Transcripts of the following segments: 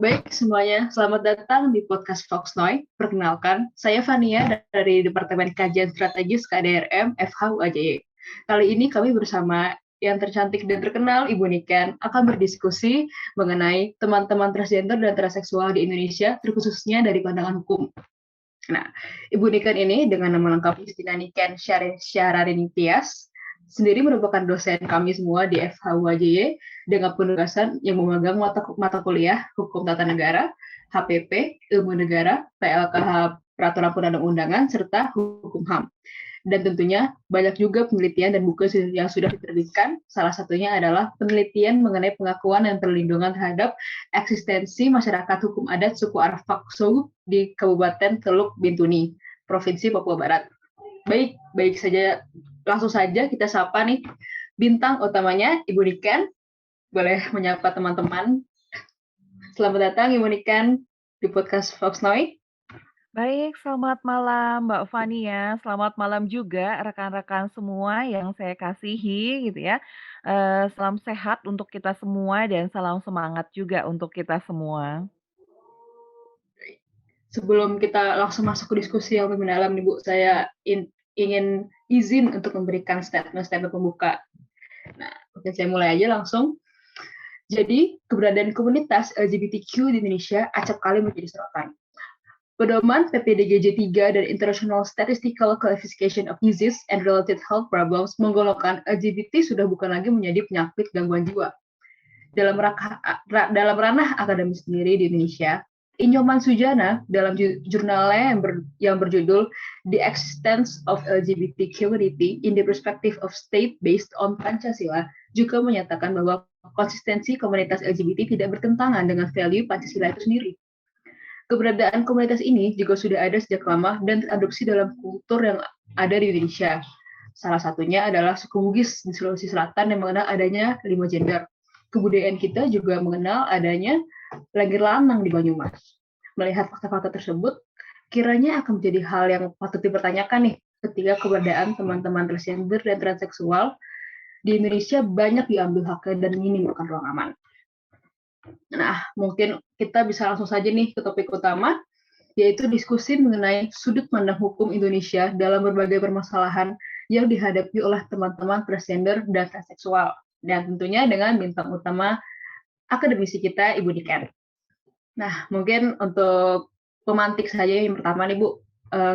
Baik semuanya, selamat datang di podcast Foxnoy. Perkenalkan, saya Fania dari Departemen Kajian Strategis KDRM FH Kali ini kami bersama yang tercantik dan terkenal, Ibu Niken, akan berdiskusi mengenai teman-teman transgender dan transseksual di Indonesia, terkhususnya dari pandangan hukum. Nah, Ibu Niken ini dengan nama lengkap Justina Niken Syararini Tias sendiri merupakan dosen kami semua di FHUAJY dengan penugasan yang memegang mata kuliah Hukum Tata Negara, HPP, Ilmu Negara, PLKH Peraturan Perundang-undangan, serta Hukum HAM. Dan tentunya banyak juga penelitian dan buku yang sudah diterbitkan. Salah satunya adalah penelitian mengenai pengakuan dan perlindungan terhadap eksistensi masyarakat hukum adat suku Arfakso di Kabupaten Teluk Bintuni, Provinsi Papua Barat. Baik saja, langsung saja kita sapa nih bintang utamanya Ibu Niken. Boleh menyapa teman-teman. Selamat datang Ibu Niken di podcast Fox Noi. Baik, selamat malam Mbak Fania, selamat malam juga rekan-rekan semua yang saya kasihi gitu ya. Salam sehat untuk kita semua dan salam semangat juga untuk kita semua. Sebelum kita langsung masuk ke diskusi yang lebih mendalam nih Bu, saya ingin izin untuk memberikan statement-statement pembuka. Nah, oke, saya mulai aja langsung. Jadi, keberadaan komunitas LGBTQ di Indonesia acap kali menjadi sorotan. Pedoman PPDGJ 3 dan International Statistical Classification of Disease and Related Health Problems menggolongkan LGBT sudah bukan lagi menjadi penyakit gangguan jiwa. Dalam ranah akademis sendiri di Indonesia, Inyoman Sujana dalam jurnalnya yang berjudul The Existence of LGBT Community in the Perspective of State Based on Pancasila juga menyatakan bahwa konsistensi komunitas LGBT tidak bertentangan dengan value Pancasila itu sendiri. Keberadaan komunitas ini juga sudah ada sejak lama dan teradopsi dalam kultur yang ada di Indonesia. Salah satunya adalah suku Bugis di Sulawesi Selatan yang mengenal adanya 5 gender. Kebudayaan kita juga mengenal adanya lengger lanang di Banyumas. Melihat fakta-fakta tersebut, kiranya akan menjadi hal yang patut dipertanyakan nih ketika keberadaan teman-teman transgender dan transseksual di Indonesia banyak diambil haknya dan menimbulkan ruang aman. Nah, mungkin kita bisa langsung saja nih ke topik utama, yaitu diskusi mengenai sudut pandang hukum Indonesia dalam berbagai permasalahan yang dihadapi oleh teman-teman transgender dan transseksual. Dan tentunya dengan bintang utama akademisi kita, Ibu Niken. Nah, mungkin untuk pemantik saja yang pertama nih, Bu,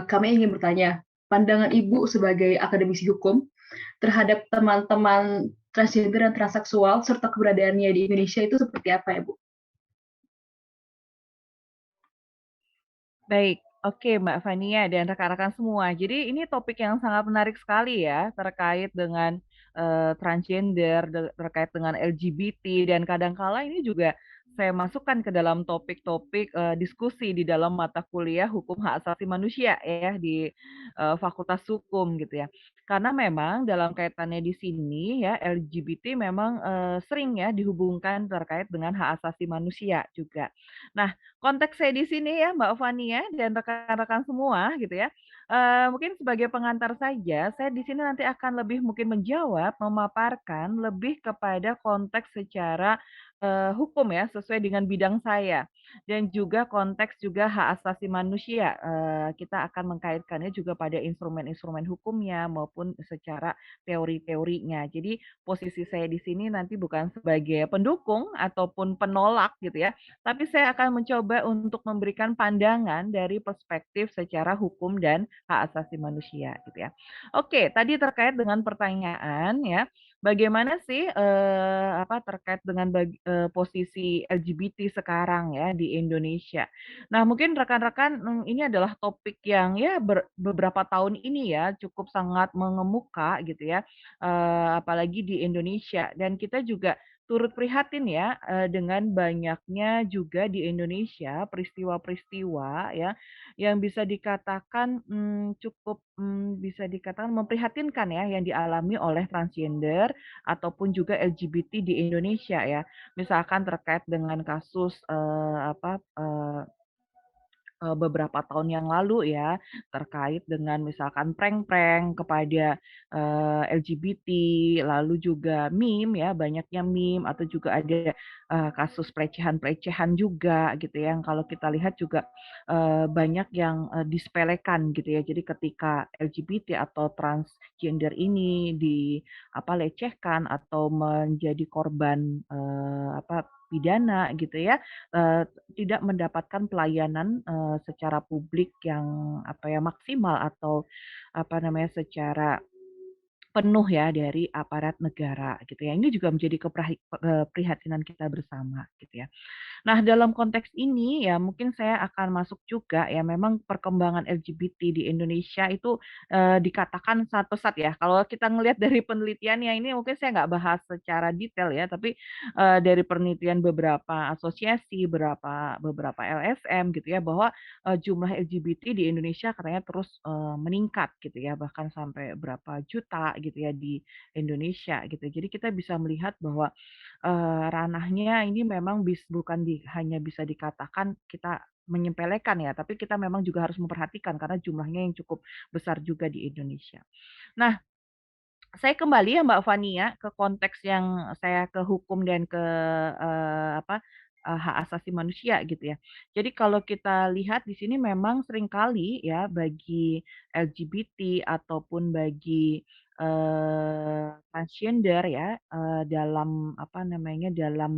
kami ingin bertanya, pandangan Ibu sebagai akademisi hukum terhadap teman-teman transgender dan transseksual serta keberadaannya di Indonesia itu seperti apa ya, Bu? Baik, oke Mbak Fania dan rekan-rekan semua. Jadi ini topik yang sangat menarik sekali ya terkait dengan transgender, terkait dengan LGBT dan kadangkala ini juga saya masukkan ke dalam topik-topik diskusi di dalam mata kuliah Hukum Hak Asasi Manusia ya di Fakultas Hukum gitu ya. Karena memang dalam kaitannya di sini ya LGBT memang sering ya dihubungkan terkait dengan hak asasi manusia juga. Nah, konteks saya di sini ya Mbak Fani ya dan rekan-rekan semua gitu ya, mungkin sebagai pengantar saja, saya di sini nanti akan lebih mungkin menjawab, memaparkan lebih kepada konteks secara, hukum ya, sesuai dengan bidang saya. Dan juga konteks juga hak asasi manusia, kita akan mengkaitkannya juga pada instrumen-instrumen hukumnya maupun secara teori-teorinya. Jadi posisi saya di sini nanti bukan sebagai pendukung ataupun penolak gitu ya, tapi saya akan mencoba untuk memberikan pandangan dari perspektif secara hukum dan hak asasi manusia gitu ya. Oke, tadi terkait dengan pertanyaan ya, bagaimana sih, terkait dengan posisi LGBT sekarang ya di Indonesia. Nah mungkin rekan-rekan, ini adalah topik yang ya beberapa tahun ini ya cukup sangat mengemuka gitu ya, apalagi di Indonesia dan kita juga turut prihatin ya, dengan banyaknya juga di Indonesia peristiwa-peristiwa ya, yang bisa dikatakan, bisa dikatakan memprihatinkan ya, yang dialami oleh transgender ataupun juga LGBT di Indonesia ya. Misalkan terkait dengan kasus, beberapa tahun yang lalu ya, terkait dengan misalkan prank-prank kepada, LGBT, lalu juga meme ya, banyaknya meme atau juga ada, kasus pelecehan-pelecehan juga gitu ya, yang kalau kita lihat juga, banyak yang, disepelekan gitu ya. Jadi ketika LGBT atau transgender ini lecehkan atau menjadi korban, pidana gitu ya, tidak mendapatkan pelayanan, secara publik yang maksimal atau secara penuh ya dari aparat negara gitu ya. Ini juga menjadi keprihatinan kita bersama gitu ya. Nah, dalam konteks ini ya mungkin saya akan masuk juga ya, memang perkembangan LGBT di Indonesia itu, dikatakan sangat pesat ya. Kalau kita ngelihat dari penelitiannya ini mungkin saya nggak bahas secara detail ya, tapi, dari penelitian beberapa asosiasi, beberapa LSM gitu ya, bahwa, jumlah LGBT di Indonesia katanya terus, meningkat gitu ya, bahkan sampai berapa juta gitu ya di Indonesia gitu. Jadi kita bisa melihat bahwa ranahnya ini memang bukan hanya bisa dikatakan kita menyepelekan ya, tapi kita memang juga harus memperhatikan karena jumlahnya yang cukup besar juga di Indonesia. Nah, saya kembali ya Mbak Fani ya, ke konteks yang saya ke hukum dan ke, hak asasi manusia gitu ya. Jadi kalau kita lihat di sini memang seringkali ya bagi LGBT ataupun bagi, transgender ya, dalam dalam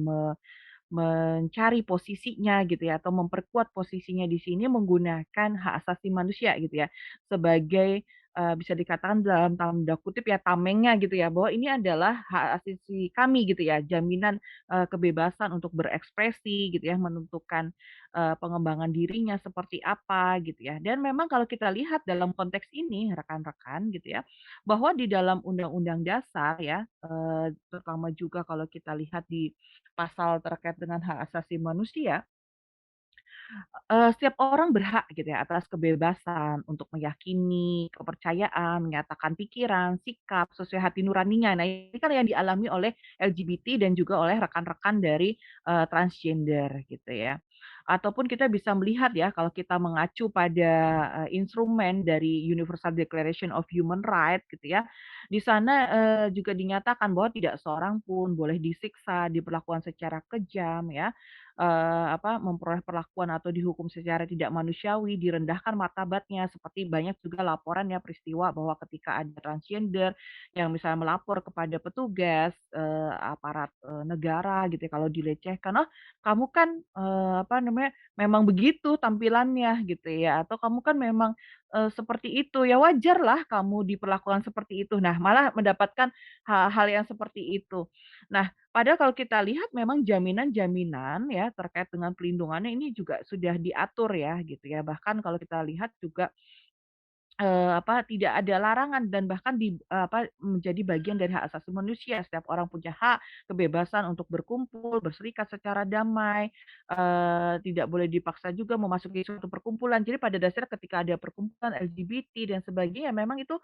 mencari posisinya gitu ya, atau memperkuat posisinya di sini menggunakan hak asasi manusia gitu ya, sebagai, bisa dikatakan dalam tanda kutip ya tamengnya gitu ya, bahwa ini adalah hak asasi kami gitu ya, jaminan, kebebasan untuk berekspresi gitu ya, menentukan, pengembangan dirinya seperti apa gitu ya. Dan memang kalau kita lihat dalam konteks ini rekan-rekan gitu ya, bahwa di dalam Undang-Undang Dasar ya, terutama juga kalau kita lihat di pasal terkait dengan hak asasi manusia, setiap orang berhak gitu ya atas kebebasan untuk meyakini, kepercayaan, menyatakan pikiran, sikap sesuai hati nuraninya. Nah, ini kan yang dialami oleh LGBT dan juga oleh rekan-rekan dari, transgender gitu ya. Ataupun kita bisa melihat ya kalau kita mengacu pada, instrumen dari Universal Declaration of Human Rights gitu ya, di sana, juga dinyatakan bahwa tidak seorang pun boleh disiksa, diperlakukan secara kejam ya, memperoleh perlakuan atau dihukum secara tidak manusiawi, direndahkan martabatnya, seperti banyak juga laporan ya peristiwa bahwa ketika ada transgender yang misalnya melapor kepada petugas, aparat, negara gitu ya kalau dilecehkan, "Oh kamu kan, memang begitu tampilannya," gitu ya, atau, "Kamu kan memang, seperti itu, ya wajarlah kamu diperlakukan seperti itu." Nah, malah mendapatkan hal-hal yang seperti itu. Nah, padahal kalau kita lihat memang jaminan-jaminan ya terkait dengan pelindungannya ini juga sudah diatur ya gitu ya. Bahkan kalau kita lihat juga, tidak ada larangan dan bahkan menjadi bagian dari hak asasi manusia. Setiap orang punya hak, kebebasan untuk berkumpul, berserikat secara damai, tidak boleh dipaksa juga memasuki suatu perkumpulan. Jadi pada dasarnya ketika ada perkumpulan LGBT dan sebagainya memang itu,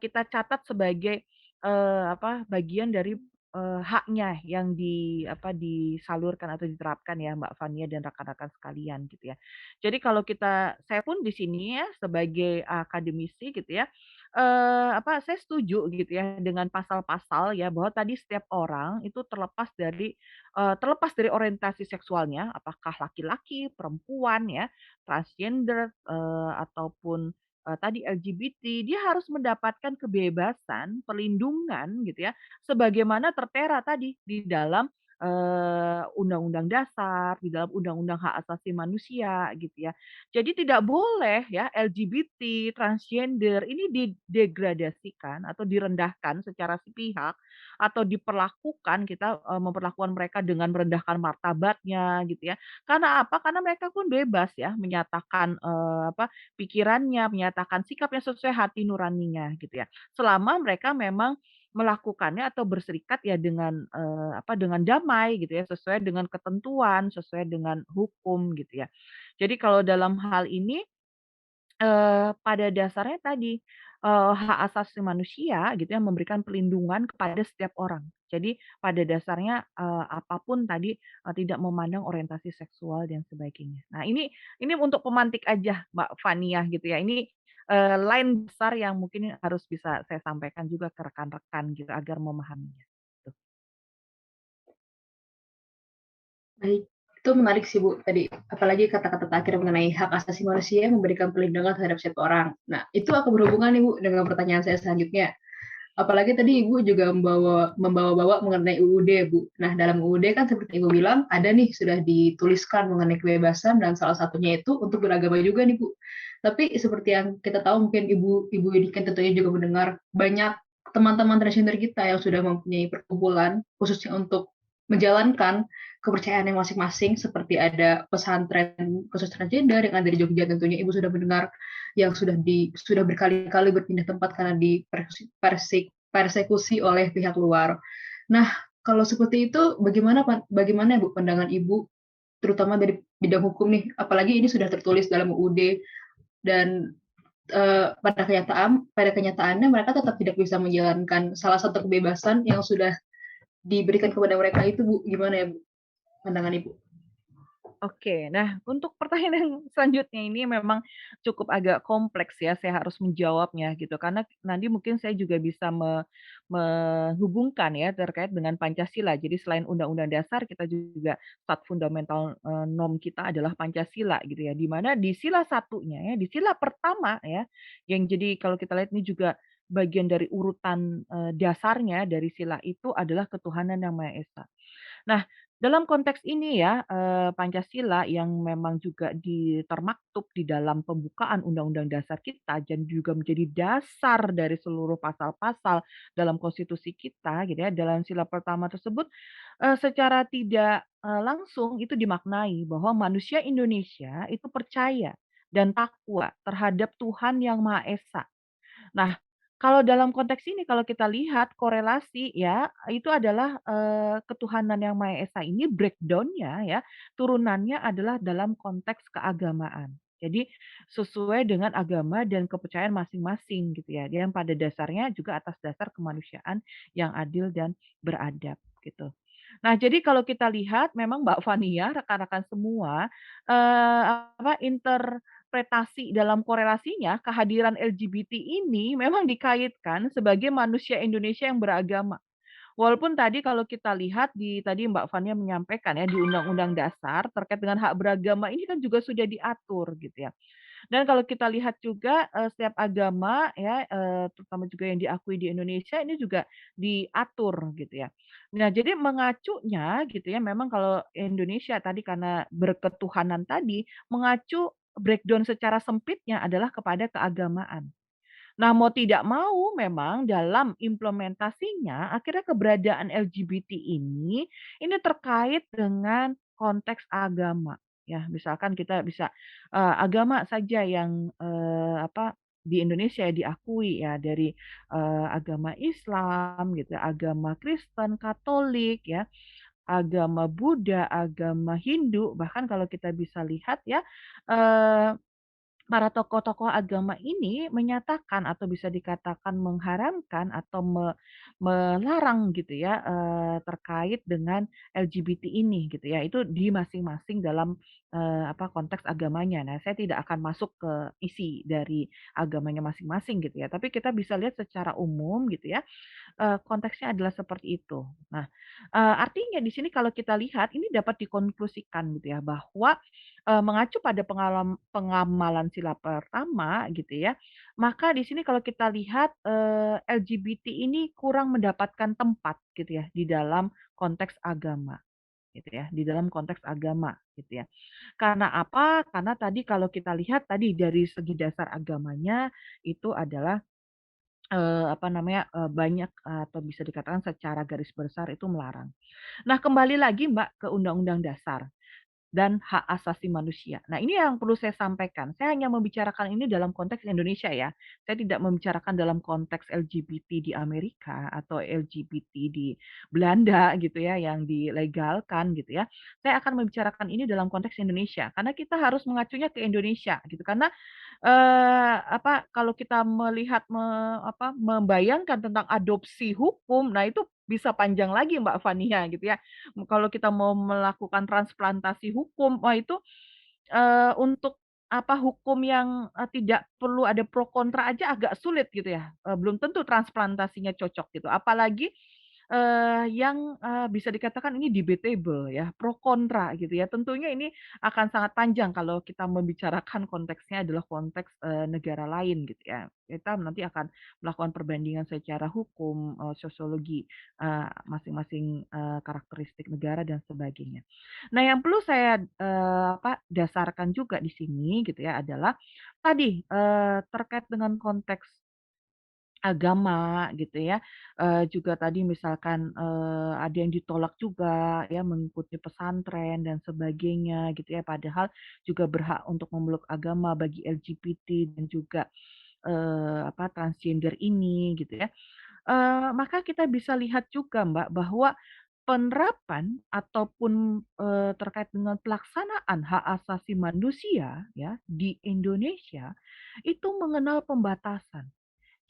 kita catat sebagai, bagian dari, haknya yang disalurkan atau diterapkan ya Mbak Fania dan rekan-rekan sekalian gitu ya. Jadi kalau saya pun di sini ya sebagai akademisi gitu ya, saya setuju gitu ya dengan pasal-pasal ya bahwa tadi setiap orang itu terlepas dari orientasi seksualnya, apakah laki-laki, perempuan ya, transgender, ataupun, tadi LGBT, dia harus mendapatkan kebebasan, perlindungan gitu ya, sebagaimana tertera tadi di dalam, Undang-Undang Dasar, di dalam Undang-Undang Hak Asasi Manusia gitu ya. Jadi tidak boleh ya LGBT, transgender ini didegradasikan atau direndahkan secara sepihak atau memperlakukan mereka dengan merendahkan martabatnya gitu ya. Karena apa? Karena mereka pun bebas ya menyatakan, pikirannya, menyatakan sikapnya sesuai hati nuraninya gitu ya. Selama mereka memang melakukannya atau berserikat ya dengan damai gitu ya, sesuai dengan ketentuan, sesuai dengan hukum gitu ya. Jadi kalau dalam hal ini, pada dasarnya tadi, hak asasi manusia gitu ya, memberikan pelindungan kepada setiap orang. Jadi pada dasarnya, apapun tadi, tidak memandang orientasi seksual dan sebagainya. Nah ini untuk pemantik aja Mbak Fania gitu ya. Ini, line besar yang mungkin harus bisa saya sampaikan juga ke rekan-rekan gitu agar memahaminya, gitu. Baik, itu menarik sih Bu tadi, apalagi kata-kata terakhir mengenai hak asasi manusia memberikan perlindungan terhadap setiap orang. Nah, itu akan berhubungan nih Bu dengan pertanyaan saya selanjutnya. Apalagi tadi Ibu juga membawa-bawa mengenai UUD, Bu. Nah, dalam UUD kan seperti Ibu bilang, ada nih sudah dituliskan mengenai kebebasan dan salah satunya itu untuk beragama juga nih, Bu. Tapi seperti yang kita tahu mungkin Ibu ini kan tentunya juga mendengar banyak teman-teman transgender kita yang sudah mempunyai perkumpulan khususnya untuk menjalankan kepercayaan yang masing-masing seperti ada pesantren khusus transgender yang ada di Jogja tentunya Ibu sudah mendengar yang sudah berkali-kali berpindah tempat karena persekusi oleh pihak luar. Nah, kalau seperti itu bagaimana Bu pandangan Ibu terutama dari bidang hukum nih, apalagi ini sudah tertulis dalam UUD dan pada kenyataannya mereka tetap tidak bisa menjalankan salah satu kebebasan yang sudah diberikan kepada mereka itu Bu, gimana ya Bu pandangan Ibu? Oke, nah untuk pertanyaan yang selanjutnya ini memang cukup agak kompleks ya, saya harus menjawabnya gitu, karena nanti mungkin saya juga bisa menghubungkan ya terkait dengan Pancasila. Jadi selain Undang-Undang Dasar kita juga stat fundamental, norm kita adalah Pancasila gitu ya, di mana di sila satunya ya, di sila pertama ya, yang jadi kalau kita lihat ini juga bagian dari urutan, dasarnya dari sila itu adalah ketuhanan yang Maha Esa. Nah, dalam konteks ini ya, Pancasila yang memang juga termaktub di dalam pembukaan Undang-Undang Dasar kita dan juga menjadi dasar dari seluruh pasal-pasal dalam konstitusi kita gitu ya, dalam sila pertama tersebut, secara tidak, langsung itu dimaknai bahwa manusia Indonesia itu percaya dan takwa terhadap Tuhan Yang Maha Esa. Nah, kalau dalam konteks ini kalau kita lihat korelasi ya, itu adalah, ketuhanan Yang Maha Esa ini breakdown-nya ya, turunannya adalah dalam konteks keagamaan. Jadi sesuai dengan agama dan kepercayaan masing-masing gitu ya, yang pada dasarnya juga atas dasar kemanusiaan yang adil dan beradab gitu. Nah, jadi kalau kita lihat memang Mbak Fania, rekan-rekan semua, interpretasi dalam korelasinya, kehadiran LGBT ini memang dikaitkan sebagai manusia Indonesia yang beragama. Walaupun tadi kalau kita lihat tadi Mbak Fania menyampaikan ya, di Undang-Undang Dasar terkait dengan hak beragama ini kan juga sudah diatur gitu ya. Dan kalau kita lihat juga, setiap agama ya, terutama juga yang diakui di Indonesia ini juga diatur gitu ya. Nah, jadi mengacunya gitu ya, memang kalau Indonesia tadi karena berketuhanan tadi, mengacu breakdown secara sempitnya adalah kepada keagamaan. Nah, mau tidak mau memang dalam implementasinya akhirnya keberadaan LGBT ini terkait dengan konteks agama, ya. Misalkan kita bisa, agama saja yang, di Indonesia ya diakui ya dari, agama Islam gitu, agama Kristen, Katolik ya, agama Buddha, agama Hindu, bahkan kalau kita bisa lihat ya, eee para tokoh-tokoh agama ini menyatakan atau bisa dikatakan mengharamkan atau melarang gitu ya, terkait dengan LGBT ini gitu ya, itu di masing-masing dalam, konteks agamanya. Nah, saya tidak akan masuk ke isi dari agamanya masing-masing gitu ya, tapi kita bisa lihat secara umum gitu ya, konteksnya adalah seperti itu. Nah, artinya di sini kalau kita lihat ini dapat dikonklusikan gitu ya bahwa, mengacu pada pengamalan sila pertama gitu ya, maka di sini kalau kita lihat, LGBT ini kurang mendapatkan tempat gitu ya di dalam konteks agama gitu ya, di dalam konteks agama gitu ya. Karena apa? Karena tadi kalau kita lihat tadi dari segi dasar agamanya itu adalah banyak atau bisa dikatakan secara garis besar itu melarang. Nah, kembali lagi Mbak ke Undang-Undang Dasar dan hak asasi manusia. Nah, ini yang perlu saya sampaikan. Saya hanya membicarakan ini dalam konteks Indonesia ya. Saya tidak membicarakan dalam konteks LGBT di Amerika atau LGBT di Belanda gitu ya, yang dilegalkan gitu ya. Saya akan membicarakan ini dalam konteks Indonesia, karena kita harus mengacunya ke Indonesia gitu. Karena kalau kita melihat membayangkan tentang adopsi hukum, nah itu bisa panjang lagi Mbak Fania gitu ya. Kalau kita mau melakukan transplantasi hukum, wah itu, untuk apa, hukum yang, tidak perlu ada pro kontra aja agak sulit gitu ya, belum tentu transplantasinya cocok gitu. Apalagi, yang, bisa dikatakan ini debatable ya, pro kontra gitu ya. Tentunya ini akan sangat panjang kalau kita membicarakan konteksnya adalah konteks, negara lain gitu ya. Kita nanti akan melakukan perbandingan secara hukum, sosiologi, masing-masing, karakteristik negara dan sebagainya. Nah, yang perlu saya, apa, dasarkan juga di sini gitu ya adalah tadi, terkait dengan konteks agama gitu ya, juga tadi misalkan, ada yang ditolak juga ya mengikuti pesantren dan sebagainya gitu ya, padahal juga berhak untuk memeluk agama bagi LGBT dan juga, apa, transgender ini gitu ya. Maka kita bisa lihat juga Mbak, bahwa penerapan ataupun, terkait dengan pelaksanaan hak asasi manusia ya di Indonesia, itu mengenal pembatasan.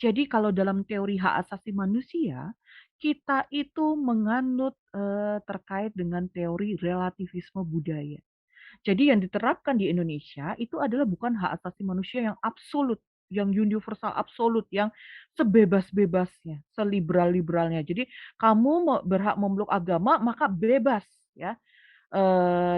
Jadi kalau dalam teori hak asasi manusia, kita itu menganut, terkait dengan teori relativisme budaya. Jadi yang diterapkan di Indonesia itu adalah bukan hak asasi manusia yang absolut, yang universal absolut, yang sebebas-bebasnya, seliberal-liberalnya. Jadi kamu berhak memeluk agama, maka bebas ya.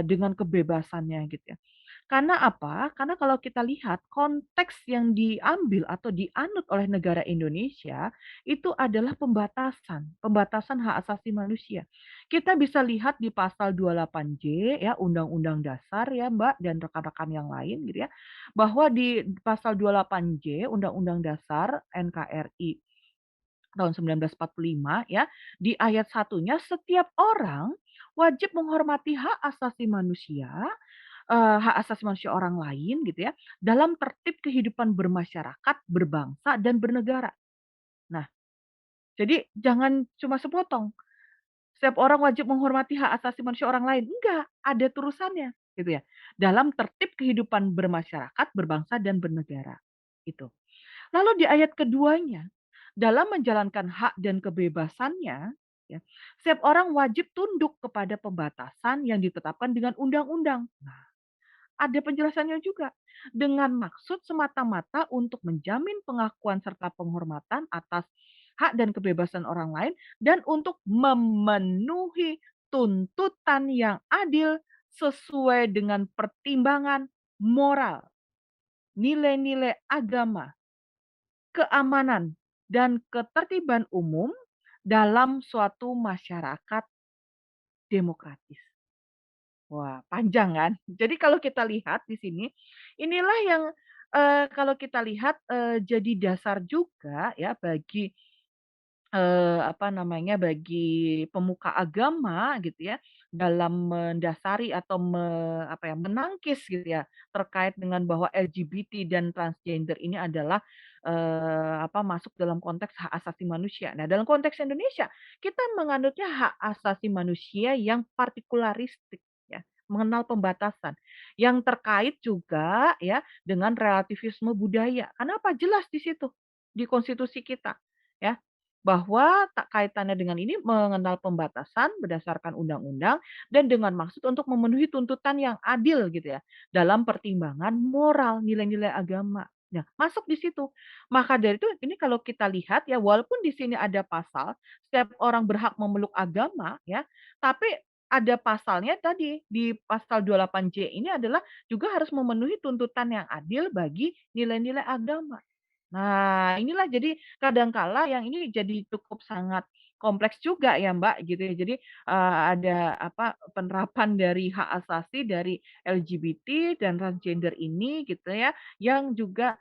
Dengan kebebasannya gitu ya. Karena apa? Karena kalau kita lihat konteks yang diambil atau dianut oleh negara Indonesia itu adalah pembatasan, pembatasan hak asasi manusia. Kita bisa lihat di pasal 28J ya Undang-Undang Dasar ya Mbak dan rekan-rekan yang lain gitu ya, bahwa di pasal 28J Undang-Undang Dasar NKRI tahun 1945 ya, di ayat satunya setiap orang wajib menghormati hak asasi manusia, hak asasi manusia orang lain gitu ya, dalam tertib kehidupan bermasyarakat, berbangsa, dan bernegara. Nah, jadi jangan cuma sepotong, setiap orang wajib menghormati hak asasi manusia orang lain, enggak, ada terusannya gitu ya, dalam tertib kehidupan bermasyarakat, berbangsa, dan bernegara, itu. Lalu di ayat keduanya, dalam menjalankan hak dan kebebasannya, ya, setiap orang wajib tunduk kepada pembatasan yang ditetapkan dengan undang-undang. Nah, ada penjelasannya juga. Dengan maksud semata-mata untuk menjamin pengakuan serta penghormatan atas hak dan kebebasan orang lain dan untuk memenuhi tuntutan yang adil sesuai dengan pertimbangan moral, nilai-nilai agama, keamanan, dan ketertiban umum dalam suatu masyarakat demokratis. Wah, panjang kan? Jadi kalau kita lihat di sini, inilah yang, kalau kita lihat, jadi dasar juga ya bagi apa namanya, bagi pemuka agama gitu ya, dalam mendasari atau apa ya, menangkis gitu ya, terkait dengan bahwa LGBT dan transgender ini adalah, apa, masuk dalam konteks hak asasi manusia. Nah, dalam konteks Indonesia, kita menganutnya hak asasi manusia yang partikularistik ya, mengenal pembatasan, yang terkait juga ya dengan relativisme budaya. Kenapa? Jelas di situ, di konstitusi kita, ya. Bahwa tak kaitannya dengan ini mengenal pembatasan berdasarkan undang-undang dan dengan maksud untuk memenuhi tuntutan yang adil gitu ya, dalam pertimbangan moral, nilai-nilai agama. Nah, masuk di situ. Maka dari itu ini kalau kita lihat ya walaupun di sini ada pasal setiap orang berhak memeluk agama ya, tapi ada pasalnya tadi di pasal 28J ini adalah juga harus memenuhi tuntutan yang adil bagi nilai-nilai agama. Nah, inilah jadi kadangkala yang ini jadi cukup sangat kompleks juga ya, Mbak, gitu ya. Jadi, ada apa, penerapan dari hak asasi dari LGBT dan transgender ini gitu ya, yang juga,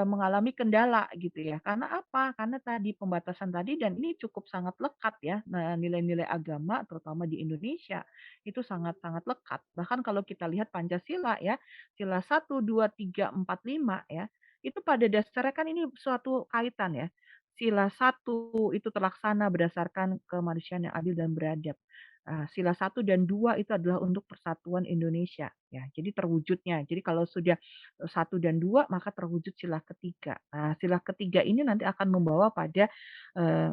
mengalami kendala gitu ya. Karena apa? Karena tadi pembatasan tadi dan ini cukup sangat lekat ya, nah nilai-nilai agama terutama di Indonesia, itu sangat-sangat lekat. Bahkan kalau kita lihat Pancasila ya, sila 1, 2, 3, 4, 5 ya, itu pada dasarnya kan ini suatu kaitan ya. Sila satu itu terlaksana berdasarkan kemanusiaan yang adil dan beradab. Sila satu dan 2 itu adalah untuk persatuan Indonesia ya. Jadi terwujudnya. Jadi kalau sudah 1 dan 2 maka terwujud sila ketiga. Nah, sila ketiga ini nanti akan membawa pada, eee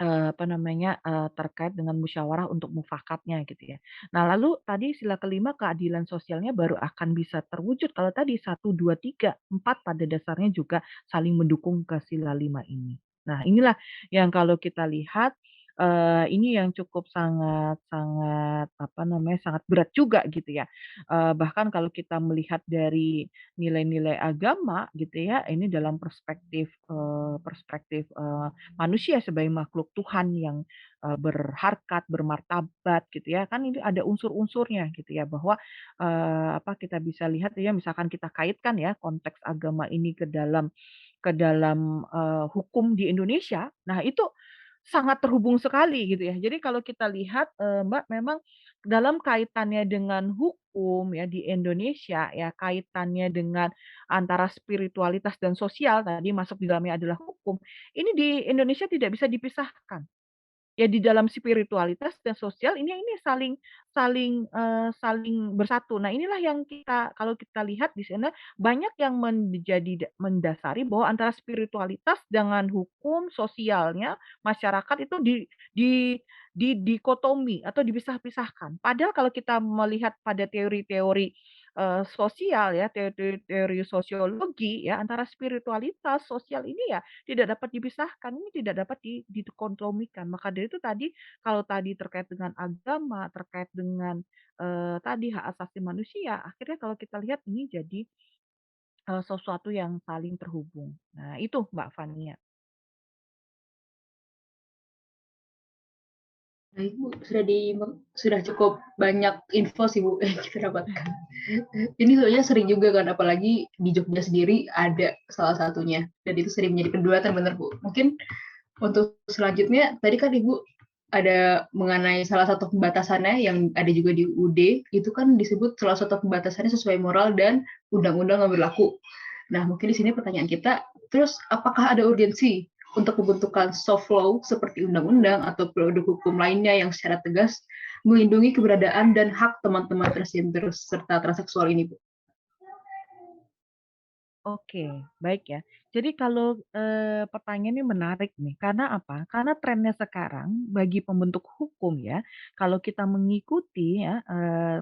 apa namanya, terkait dengan musyawarah untuk mufakatnya gitu ya. Nah lalu tadi sila kelima keadilan sosialnya baru akan bisa terwujud kalau tadi 1, 2, 3, 4 pada dasarnya juga saling mendukung ke sila 5 ini. Nah inilah yang kalau kita lihat, ini yang cukup sangat sangat apa namanya, sangat berat juga gitu ya. Bahkan kalau kita melihat dari nilai-nilai agama gitu ya, ini dalam perspektif, manusia sebagai makhluk Tuhan yang, berharkat, bermartabat gitu ya, kan ini ada unsur-unsurnya gitu ya bahwa, apa, kita bisa lihat ya misalkan kita kaitkan ya konteks agama ini ke dalam hukum di Indonesia, nah itu sangat terhubung sekali gitu ya. Jadi kalau kita lihat, Mbak, memang dalam kaitannya dengan hukum ya di Indonesia ya, kaitannya dengan antara spiritualitas dan sosial tadi masuk di dalamnya adalah hukum, ini di Indonesia tidak bisa dipisahkan. Ya di dalam spiritualitas dan sosial ini saling saling, saling bersatu. Nah inilah yang kita kalau kita lihat di sana banyak yang mendasari bahwa antara spiritualitas dengan hukum sosialnya masyarakat itu di dikotomi atau dipisah-pisahkan. Padahal kalau kita melihat pada teori-teori, sosial ya, teori-teori sosiologi ya, antara spiritualitas, sosial ini ya tidak dapat dipisahkan, ini tidak dapat dikompromikan. Maka dari itu tadi, kalau tadi terkait dengan agama, terkait dengan, tadi hak asasi manusia, akhirnya kalau kita lihat ini jadi, sesuatu yang saling terhubung. Nah itu Mbak Fania. Nah, Ibu sudah cukup banyak info sih Bu yang kita dapatkan. Ini soalnya sering juga kan, apalagi di Jogja sendiri ada salah satunya, dan itu sering menjadi perdebatan bener Bu. Mungkin untuk selanjutnya, tadi kan Ibu ada mengenai salah satu pembatasannya yang ada juga di UUD, itu kan disebut salah satu pembatasannya sesuai moral dan undang-undang yang berlaku. Nah, mungkin di sini pertanyaan kita, terus apakah ada urgensi untuk pembentukan soft law seperti undang-undang atau produk hukum lainnya yang secara tegas melindungi keberadaan dan hak teman-teman transgender serta transseksual ini, Bu? Oke, baik ya. Jadi kalau, pertanyaan ini menarik nih, karena apa? Karena trennya sekarang bagi pembentuk hukum ya, kalau kita mengikuti ya,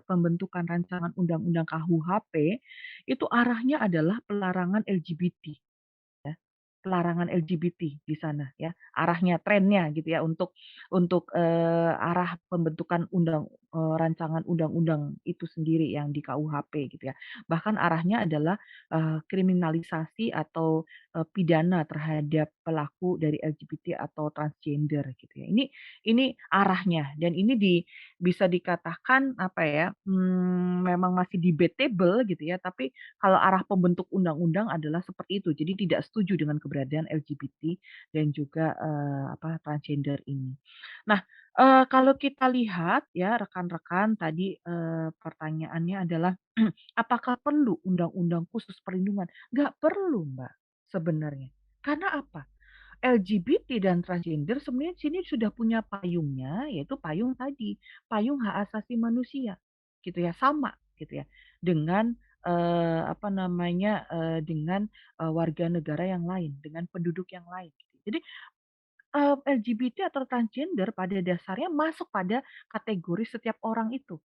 pembentukan rancangan undang-undang KUHP, itu arahnya adalah pelarangan LGBT. Pelarangan LGBT di sana ya, arahnya, trennya gitu ya untuk, arah pembentukan rancangan undang-undang itu sendiri yang di KUHP gitu ya. Bahkan arahnya adalah, kriminalisasi atau, pidana terhadap pelaku dari LGBT atau transgender gitu ya. Ini arahnya dan ini bisa dikatakan apa ya, memang masih debatable gitu ya, tapi kalau arah pembentuk undang-undang adalah seperti itu. Jadi tidak setuju dengan keberadaan LGBT dan juga, apa, transgender ini. Nah, kalau kita lihat ya rekan-rekan tadi, pertanyaannya adalah apakah perlu undang-undang khusus perlindungan? Nggak perlu, Mbak, sebenarnya. Karena apa? LGBT dan transgender sebenarnya sini sudah punya payungnya, yaitu payung tadi, payung hak asasi manusia, gitu ya, sama gitu ya, dengan, apa namanya, dengan, warga negara yang lain, dengan penduduk yang lain, gitu. Jadi, LGBT atau transgender pada dasarnya masuk pada kategori setiap orang itu.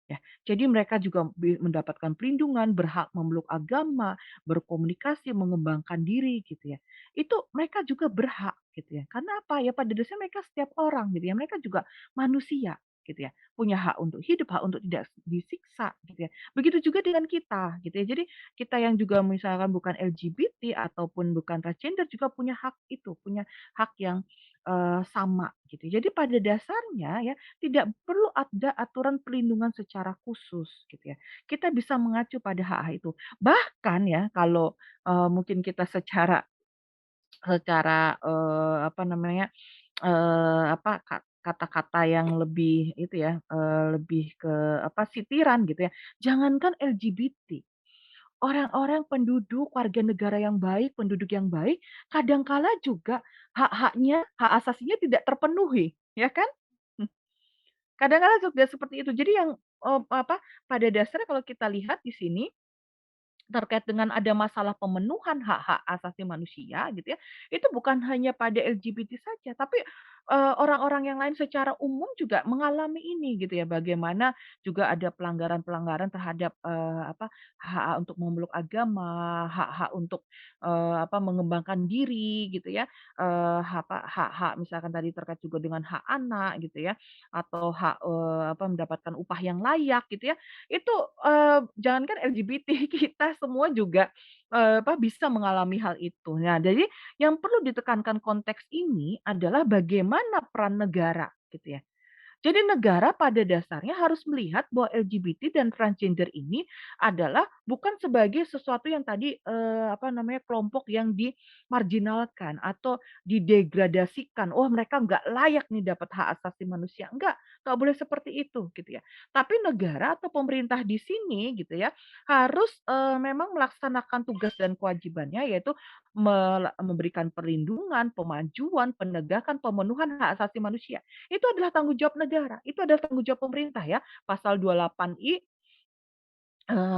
Ya, jadi mereka juga mendapatkan perlindungan, berhak memeluk agama, berkomunikasi, mengembangkan diri gitu ya. Itu mereka juga berhak gitu ya. Karena apa? Ya pada dasarnya mereka setiap orang gitu ya. Mereka juga manusia gitu ya. Punya hak untuk hidup, hak untuk tidak disiksa gitu ya. Begitu juga dengan kita gitu ya. Jadi kita yang juga misalkan bukan LGBT ataupun bukan transgender juga punya hak itu, punya hak yang sama gitu. Jadi pada dasarnya ya tidak perlu ada aturan perlindungan secara khusus gitu ya. Kita bisa mengacu pada hak-hak itu. Bahkan ya kalau, mungkin kita secara secara, apa namanya, apa, kata-kata yang lebih itu ya, lebih ke apa, sitiran gitu ya. Jangankan LGBT, orang-orang penduduk, warga negara yang baik, penduduk yang baik, kadangkala juga hak-haknya, hak asasinya tidak terpenuhi, ya kan? Kadang-kadang juga seperti itu. Jadi yang, apa, pada dasarnya kalau kita lihat di sini, terkait dengan ada masalah pemenuhan hak-hak asasi manusia gitu ya, itu bukan hanya pada LGBT saja, tapi orang-orang yang lain secara umum juga mengalami ini gitu ya. Bagaimana juga ada pelanggaran-pelanggaran terhadap, hak-hak untuk memeluk agama, hak-hak untuk, mengembangkan diri gitu ya, hak-hak misalkan tadi terkait juga dengan hak anak gitu ya, atau hak, mendapatkan upah yang layak gitu ya. Itu, jangankan LGBT, kita semua juga, bisa mengalami hal itu. Nah, jadi yang perlu ditekankan konteks ini adalah bagaimana peran negara gitu ya. Jadi negara pada dasarnya harus melihat bahwa LGBT dan transgender ini adalah bukan sebagai sesuatu yang tadi, kelompok yang dimarginalkan atau didegradasikan. "Oh, mereka nggak layak nih dapat hak asasi manusia." Nggak boleh seperti itu gitu ya. Tapi negara atau pemerintah di sini gitu ya, harus, memang melaksanakan tugas dan kewajibannya yaitu memberikan perlindungan, pemajuan, penegakan, pemenuhan hak asasi manusia. Itu adalah tanggung jawab negara, itu adalah tanggung jawab pemerintah ya, pasal 28I,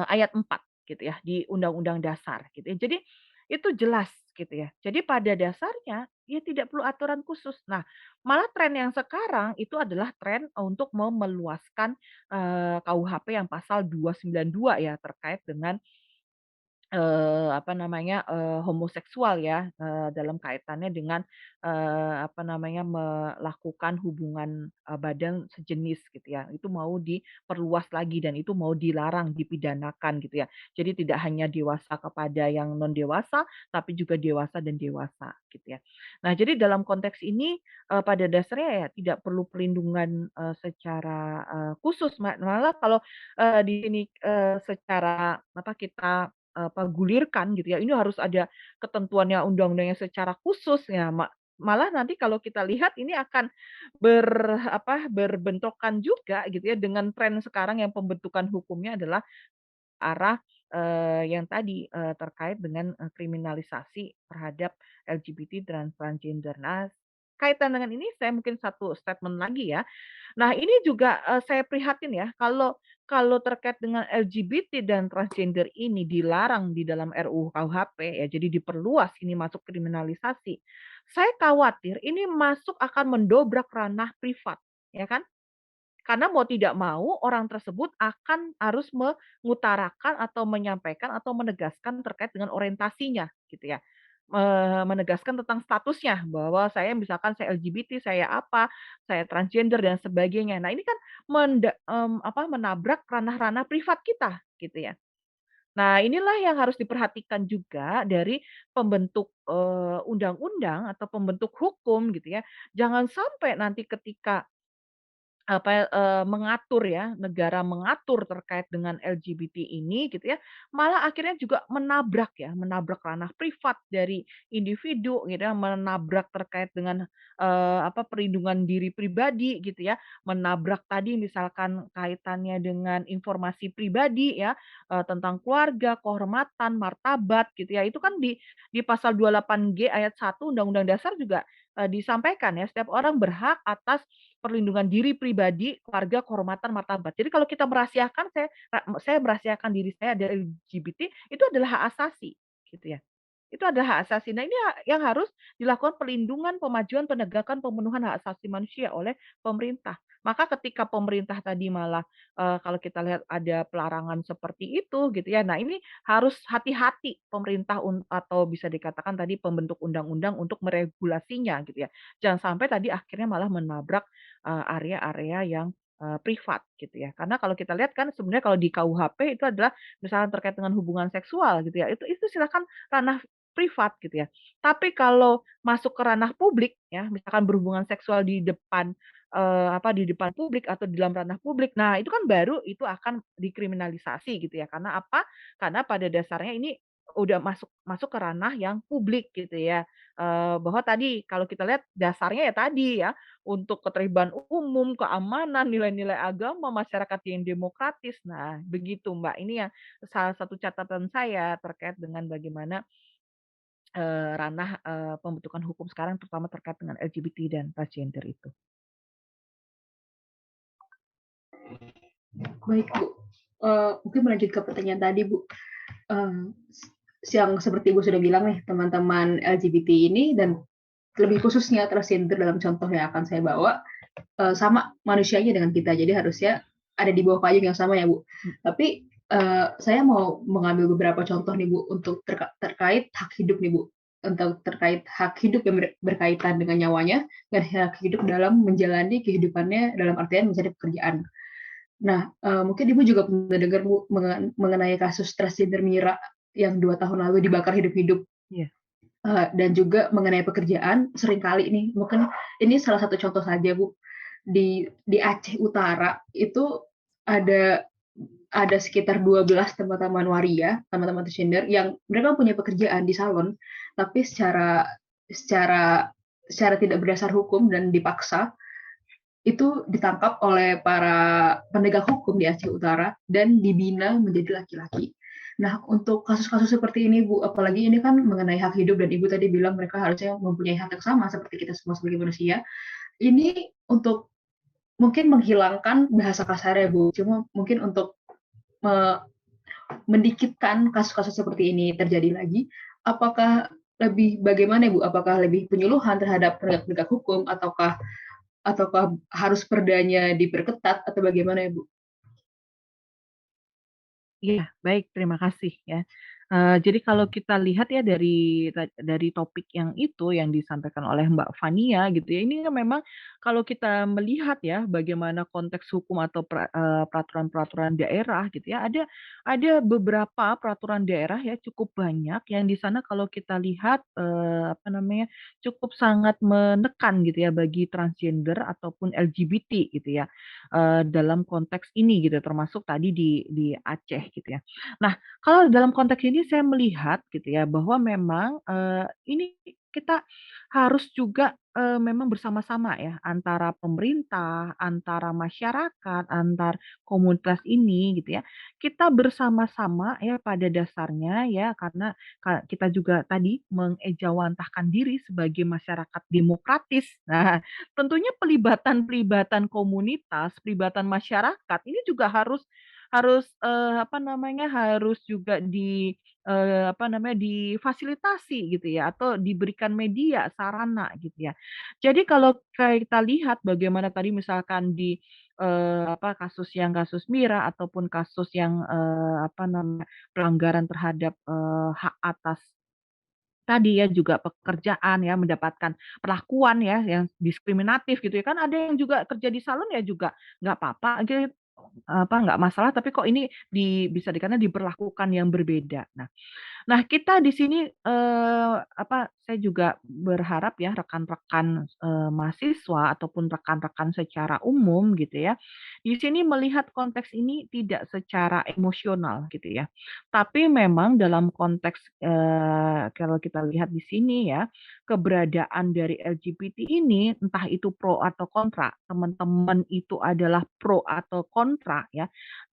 ayat 4 gitu ya, di Undang-Undang Dasar gitu ya. Jadi itu jelas gitu ya. Jadi pada dasarnya ya tidak perlu aturan khusus. Nah, malah tren yang sekarang itu adalah tren untuk meluaskan, KUHP yang pasal 292 ya, terkait dengan homoseksual ya, dalam kaitannya dengan, melakukan hubungan, badan sejenis gitu ya. Itu mau diperluas lagi dan itu mau dilarang, dipidanakan gitu ya. Jadi tidak hanya dewasa kepada yang non dewasa, tapi juga dewasa dan dewasa gitu ya. Nah, jadi dalam konteks ini, pada dasarnya ya tidak perlu perlindungan, secara, khusus, malah kalau, di sini, secara kita gulirkan gitu ya, ini harus ada ketentuannya undang-undangnya secara khusus ya, malah nanti kalau kita lihat ini akan berbentrokan juga gitu ya dengan tren sekarang yang pembentukan hukumnya adalah arah, yang tadi, terkait dengan, kriminalisasi terhadap LGBT dan transgender. Nah, kaitan dengan ini saya mungkin satu statement lagi ya. Nah, ini juga, saya prihatin ya, kalau terkait dengan LGBT dan transgender ini dilarang di dalam RUU KUHP ya, jadi diperluas ini masuk kriminalisasi. Saya khawatir ini masuk akan mendobrak ranah privat, ya kan? Karena mau tidak mau orang tersebut akan harus mengutarakan atau menyampaikan atau menegaskan terkait dengan orientasinya gitu ya. Menegaskan tentang statusnya bahwa saya misalkan saya LGBT, saya apa, saya transgender dan sebagainya. Nah, ini kan menabrak ranah-ranah privat kita gitu ya. Nah, inilah yang harus diperhatikan juga dari pembentuk, undang-undang atau pembentuk hukum gitu ya. Jangan sampai nanti ketika mengatur ya, negara mengatur terkait dengan LGBT ini gitu ya, malah akhirnya juga menabrak ranah privat dari individu gitu ya, menabrak terkait dengan, perlindungan diri pribadi gitu ya, menabrak tadi misalkan kaitannya dengan informasi pribadi ya, tentang keluarga, kehormatan, martabat gitu ya, itu kan di pasal 28G ayat 1 Undang-Undang Dasar juga, disampaikan ya, setiap orang berhak atas perlindungan diri pribadi, keluarga, kehormatan, martabat. Jadi kalau kita merahasiakan, saya merahasiakan diri saya dari LGBT, itu adalah hak asasi, gitu ya. Itu adalah hak asasi. Nah, ini yang harus dilakukan perlindungan, pemajuan, penegakan, pemenuhan hak asasi manusia oleh pemerintah. Maka ketika pemerintah tadi malah, kalau kita lihat ada pelarangan seperti itu, gitu ya. Nah, ini harus hati-hati pemerintah atau bisa dikatakan tadi pembentuk undang-undang untuk meregulasinya, gitu ya. Jangan sampai tadi akhirnya malah menabrak area-area yang, privat gitu ya. Karena kalau kita lihat kan sebenarnya kalau di KUHP itu adalah misalnya terkait dengan hubungan seksual gitu ya, itu silakan ranah privat gitu ya. Tapi kalau masuk ke ranah publik ya, misalkan berhubungan seksual di depan publik atau di dalam ranah publik, nah itu kan baru itu akan dikriminalisasi gitu ya. Karena apa? Karena pada dasarnya ini udah masuk masuk ke ranah yang publik gitu ya. Bahwa tadi kalau kita lihat dasarnya ya tadi ya, untuk ketertiban umum, keamanan, nilai-nilai agama, masyarakat yang demokratis. Nah, begitu Mbak. Ini yang salah satu catatan saya terkait dengan bagaimana, ranah, pembentukan hukum sekarang terutama terkait dengan LGBT dan transgender itu. Baik, Bu. Mungkin melanjut ke pertanyaan tadi, Bu. Yang seperti Ibu sudah bilang nih, teman-teman LGBT ini dan lebih khususnya transgender dalam contoh yang akan saya bawa sama manusianya dengan kita. Jadi harusnya ada di bawah payung yang sama ya Bu. Tapi saya mau mengambil beberapa contoh nih Bu untuk terkait hak hidup nih Bu. Untuk terkait hak hidup yang berkaitan dengan nyawanya dan hak hidup dalam menjalani kehidupannya dalam artian mencari pekerjaan. Nah, mungkin Ibu juga pernah dengar Bu mengenai kasus transgender Mira yang 2 tahun lalu dibakar hidup-hidup. Iya. Dan juga mengenai pekerjaan, seringkali nih, mungkin ini salah satu contoh saja Bu, di Aceh Utara itu ada sekitar 12 teman-teman waria, teman-teman transgender yang mereka punya pekerjaan di salon, tapi secara tidak berdasar hukum dan dipaksa, itu ditangkap oleh para penegak hukum di Aceh Utara dan dibina menjadi laki-laki. Nah, untuk kasus-kasus seperti ini, Bu, apalagi ini kan mengenai hak hidup dan Ibu tadi bilang mereka harusnya mempunyai hak yang sama seperti kita semua sebagai manusia. Ini untuk mungkin menghilangkan bahasa kasarnya, Bu. Cuma mungkin untuk mendikitkan kasus-kasus seperti ini terjadi lagi, apakah lebih bagaimana, Bu? Apakah lebih penyuluhan terhadap penegak hukum ataukah harus perdanya diperketat atau bagaimana ya, Bu? Iya, baik, terima kasih ya. Jadi kalau kita lihat ya dari topik yang itu yang disampaikan oleh Mbak Fania gitu ya, ini kan memang kalau kita melihat ya bagaimana konteks hukum atau peraturan-peraturan daerah gitu ya, ada beberapa peraturan daerah ya cukup banyak yang di sana kalau kita lihat, apa namanya, cukup sangat menekan gitu ya bagi transgender ataupun LGBT gitu ya, dalam konteks ini gitu, termasuk tadi di Aceh gitu ya. Nah, kalau dalam konteks ini saya melihat gitu ya, bahwa memang, ini kita harus juga, memang bersama-sama ya, antara pemerintah, antara masyarakat, antar komunitas ini gitu ya. Kita bersama-sama ya pada dasarnya ya, karena kita juga tadi mengejawantahkan diri sebagai masyarakat demokratis. Nah, tentunya pelibatan-pelibatan komunitas, pelibatan masyarakat ini juga harus harus, apa namanya, harus juga apa namanya, difasilitasi gitu ya, atau diberikan media, sarana gitu ya. Jadi kalau kayak kita lihat bagaimana tadi misalkan di, apa, kasus Mira ataupun kasus yang, apa namanya, pelanggaran terhadap, hak atas tadi ya, juga pekerjaan ya, mendapatkan perlakuan ya yang diskriminatif gitu ya, kan ada yang juga kerja di salon ya juga nggak apa-apa apa, nggak masalah tapi kok ini bisa dikatakan diperlakukan yang berbeda. Nah, kita di sini, apa, saya juga berharap ya rekan-rekan, mahasiswa ataupun rekan-rekan secara umum gitu ya, di sini melihat konteks ini tidak secara emosional gitu ya. Tapi memang dalam konteks, kalau kita lihat di sini ya, keberadaan dari LGBT ini entah itu pro atau kontra, teman-teman itu adalah pro atau kontra ya,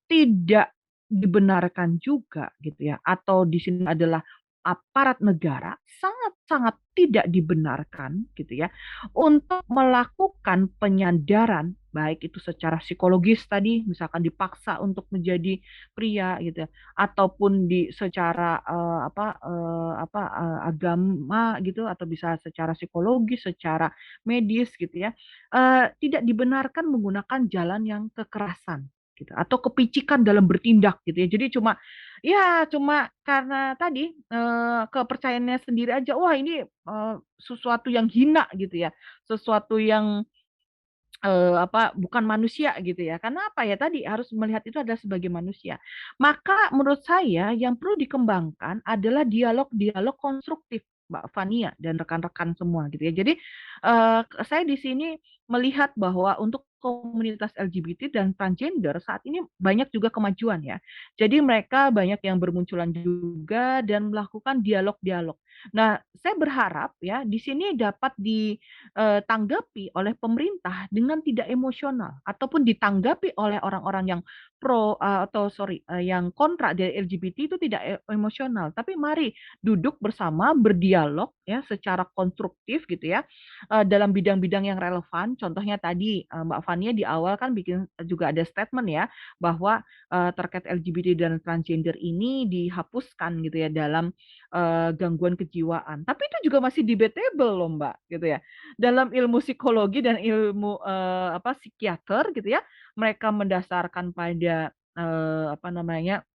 tidak dibenarkan juga gitu ya, atau di sini adalah aparat negara sangat-sangat tidak dibenarkan gitu ya, untuk melakukan penyandaran, baik itu secara psikologis tadi misalkan dipaksa untuk menjadi pria gitu ya, ataupun secara, agama gitu atau bisa secara psikologis, secara medis gitu ya, tidak dibenarkan menggunakan jalan yang kekerasan gitu, atau kepicikan dalam bertindak gitu ya. Jadi cuma karena tadi, kepercayaannya sendiri aja, wah ini, sesuatu yang hina gitu ya, sesuatu yang apa, bukan manusia gitu ya. Karena apa ya, tadi harus melihat itu adalah sebagai manusia. Maka menurut saya yang perlu dikembangkan adalah dialog-dialog konstruktif, Mbak Fania dan rekan-rekan semua gitu ya. Jadi, saya di sini melihat bahwa untuk komunitas LGBT dan transgender saat ini banyak juga kemajuan ya. Jadi mereka banyak yang bermunculan juga dan melakukan dialog-dialog. Nah, saya berharap ya di sini dapat tanggapi oleh pemerintah dengan tidak emosional ataupun ditanggapi oleh orang-orang yang pro atau sorry, yang kontra dari LGBT itu tidak emosional, tapi mari duduk bersama berdialog ya secara konstruktif gitu ya, dalam bidang-bidang yang relevan. Contohnya tadi, Mbak Fani Fania di awal kan bikin juga ada statement ya bahwa terkait LGBT dan transgender ini dihapuskan gitu ya dalam gangguan kejiwaan. Tapi itu juga masih debatable loh Mbak gitu ya. Dalam ilmu psikologi dan ilmu psikiater gitu ya, mereka mendasarkan pada apa namanya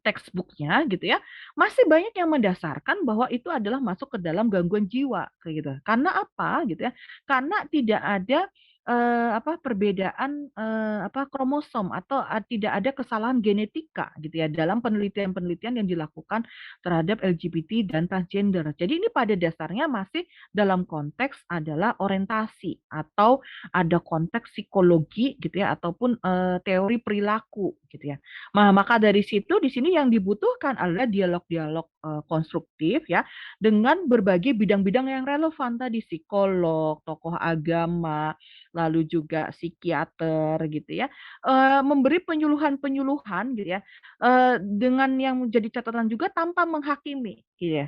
textbook-nya gitu ya, masih banyak yang mendasarkan bahwa itu adalah masuk ke dalam gangguan jiwa kayak gitu. Karena apa gitu ya? Karena tidak ada perbedaan kromosom atau tidak ada kesalahan genetika gitu ya dalam penelitian-penelitian yang dilakukan terhadap LGBT dan transgender. Jadi ini pada dasarnya masih dalam konteks adalah orientasi atau ada konteks psikologi gitu ya ataupun teori perilaku gitu ya. Nah, maka dari situ di sini yang dibutuhkan adalah dialog-dialog konstruktif ya dengan berbagai bidang-bidang yang relevan tadi psikolog, tokoh agama, lalu juga psikiater gitu ya. Memberi penyuluhan-penyuluhan gitu ya. Dengan yang menjadi catatan juga tanpa menghakimi gitu ya.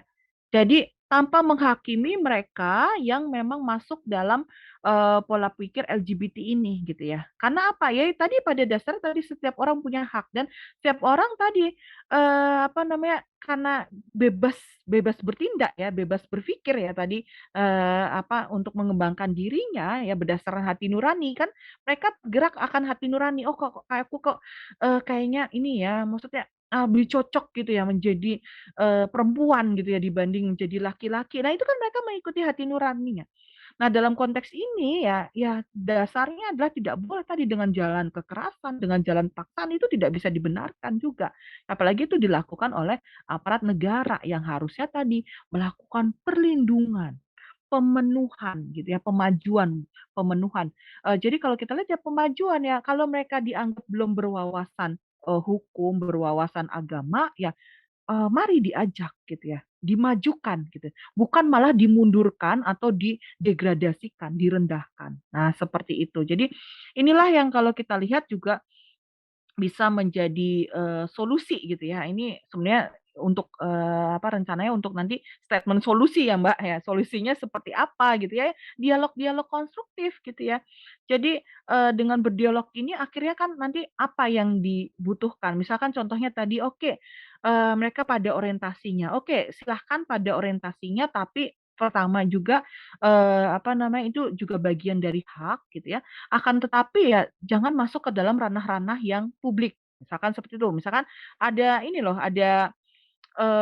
Jadi tanpa menghakimi mereka yang memang masuk dalam pola pikir LGBT ini gitu ya. Karena apa ya? Tadi pada dasar tadi setiap orang punya hak dan setiap orang tadi karena bebas bebas bertindak ya, bebas berpikir ya tadi untuk mengembangkan dirinya ya berdasarkan hati nurani kan mereka gerak akan hati nurani. Oh kok kayak aku kok kayaknya ini ya maksudnya lebih cocok gitu ya menjadi perempuan gitu ya dibanding menjadi laki-laki. Nah, itu kan mereka mengikuti hati nuraninya. Nah, dalam konteks ini ya dasarnya adalah tidak boleh tadi dengan jalan kekerasan, dengan jalan paksaan itu tidak bisa dibenarkan juga. Apalagi itu dilakukan oleh aparat negara yang harusnya tadi melakukan perlindungan, pemenuhan gitu ya, pemenuhan. Jadi kalau kita lihat ya pemajuan ya, kalau mereka dianggap belum berwawasan hukum, berwawasan agama, ya mari diajak gitu ya, dimajukan gitu, bukan malah dimundurkan atau didegradasikan, direndahkan. Nah, seperti itu. Jadi inilah yang kalau kita lihat juga bisa menjadi, solusi gitu ya. Ini sebenarnya untuk, rencananya untuk nanti statement solusi ya, Mbak, ya. Solusinya seperti apa gitu ya, dialog-dialog konstruktif gitu ya. Jadi, dengan berdialog ini akhirnya kan nanti apa yang dibutuhkan, misalkan contohnya tadi, oke, mereka pada orientasinya, oke silahkan pada orientasinya tapi pertama juga, itu juga bagian dari hak gitu ya, akan tetapi ya jangan masuk ke dalam ranah-ranah yang publik. Misalkan seperti itu, misalkan ada ini loh, ada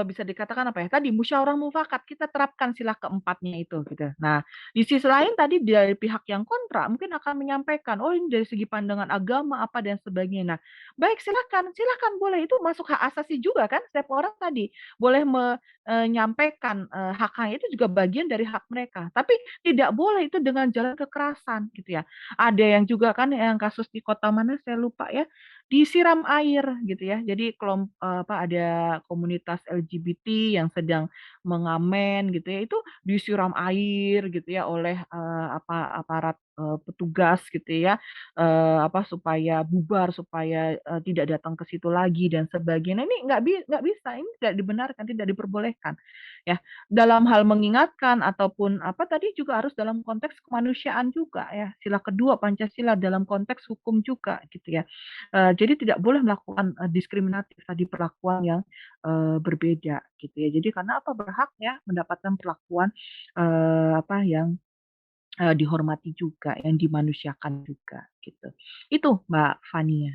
bisa dikatakan apa ya, tadi musyawarah mufakat, kita terapkan sila keempatnya itu gitu. Nah, di sisi lain tadi dari pihak yang kontra mungkin akan menyampaikan, "Oh ini dari segi pandangan agama apa dan sebagainya." Nah, baik silakan silakan boleh itu masuk hak asasi juga kan, setiap orang tadi boleh menyampaikan, hak-haknya itu juga bagian dari hak mereka. Tapi tidak boleh itu dengan jalan kekerasan gitu ya. Ada yang juga kan yang kasus di kota mana saya lupa ya, disiram air gitu ya. Jadi ada komunitas LGBT yang sedang mengamen gitu ya, itu disiram air gitu ya oleh, aparat, petugas gitu ya, supaya bubar, supaya, tidak datang ke situ lagi dan sebagainya. Ini nggak bisa, ini tidak dibenarkan, tidak diperbolehkan, ya. Dalam hal mengingatkan ataupun apa tadi juga harus dalam konteks kemanusiaan juga ya, sila kedua Pancasila dalam konteks hukum juga gitu ya. Jadi tidak boleh melakukan, diskriminatif tadi perlakuan yang, berbeda gitu ya. Jadi karena apa, berhak ya mendapatkan perlakuan, yang, dihormati juga, yang dimanusiakan juga gitu. Itu Mbak Fania.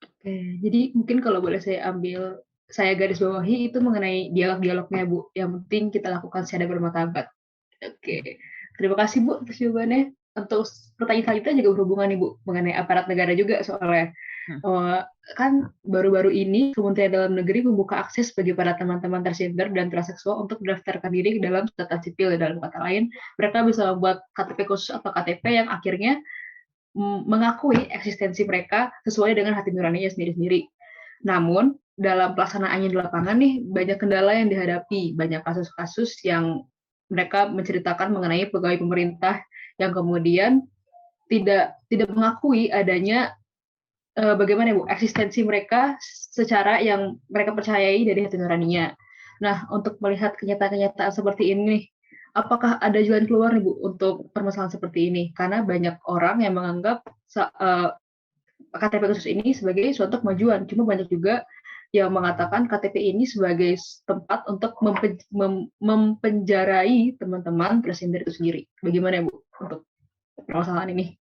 Oke, jadi mungkin kalau boleh saya garis bawahi itu mengenai dialog-dialognya Bu, yang penting kita lakukan secara bermartabat. Oke, terima kasih Bu atas jawabannya. Untuk pertanyaan selanjutnya juga berhubungan nih Bu, mengenai aparat negara juga soalnya. Mhm. Kan baru-baru ini Kementerian Dalam Negeri membuka akses bagi para teman-teman transgender dan transseksual untuk mendaftarkan diri ke dalam catatan sipil. Dalam kata lain, mereka bisa membuat KTP khusus atau KTP yang akhirnya mengakui eksistensi mereka sesuai dengan hati nuraninya sendiri-sendiri. Namun, dalam pelaksanaannya di lapangan nih, banyak kendala yang dihadapi, banyak kasus-kasus yang mereka menceritakan mengenai pegawai pemerintah yang kemudian tidak mengakui adanya bagaimana Bu eksistensi mereka secara yang mereka percayai dari hati nuraninya. Nah, untuk melihat kenyataan-kenyataan seperti ini nih, Apakah ada jalan keluar nih Bu untuk permasalahan seperti ini? Karena banyak orang yang menganggap KTP khusus ini sebagai suatu kemajuan. Cuma banyak juga yang mengatakan KTP ini sebagai tempat untuk mempenjarai teman-teman transgender itu sendiri. Bagaimana Bu untuk permasalahan ini?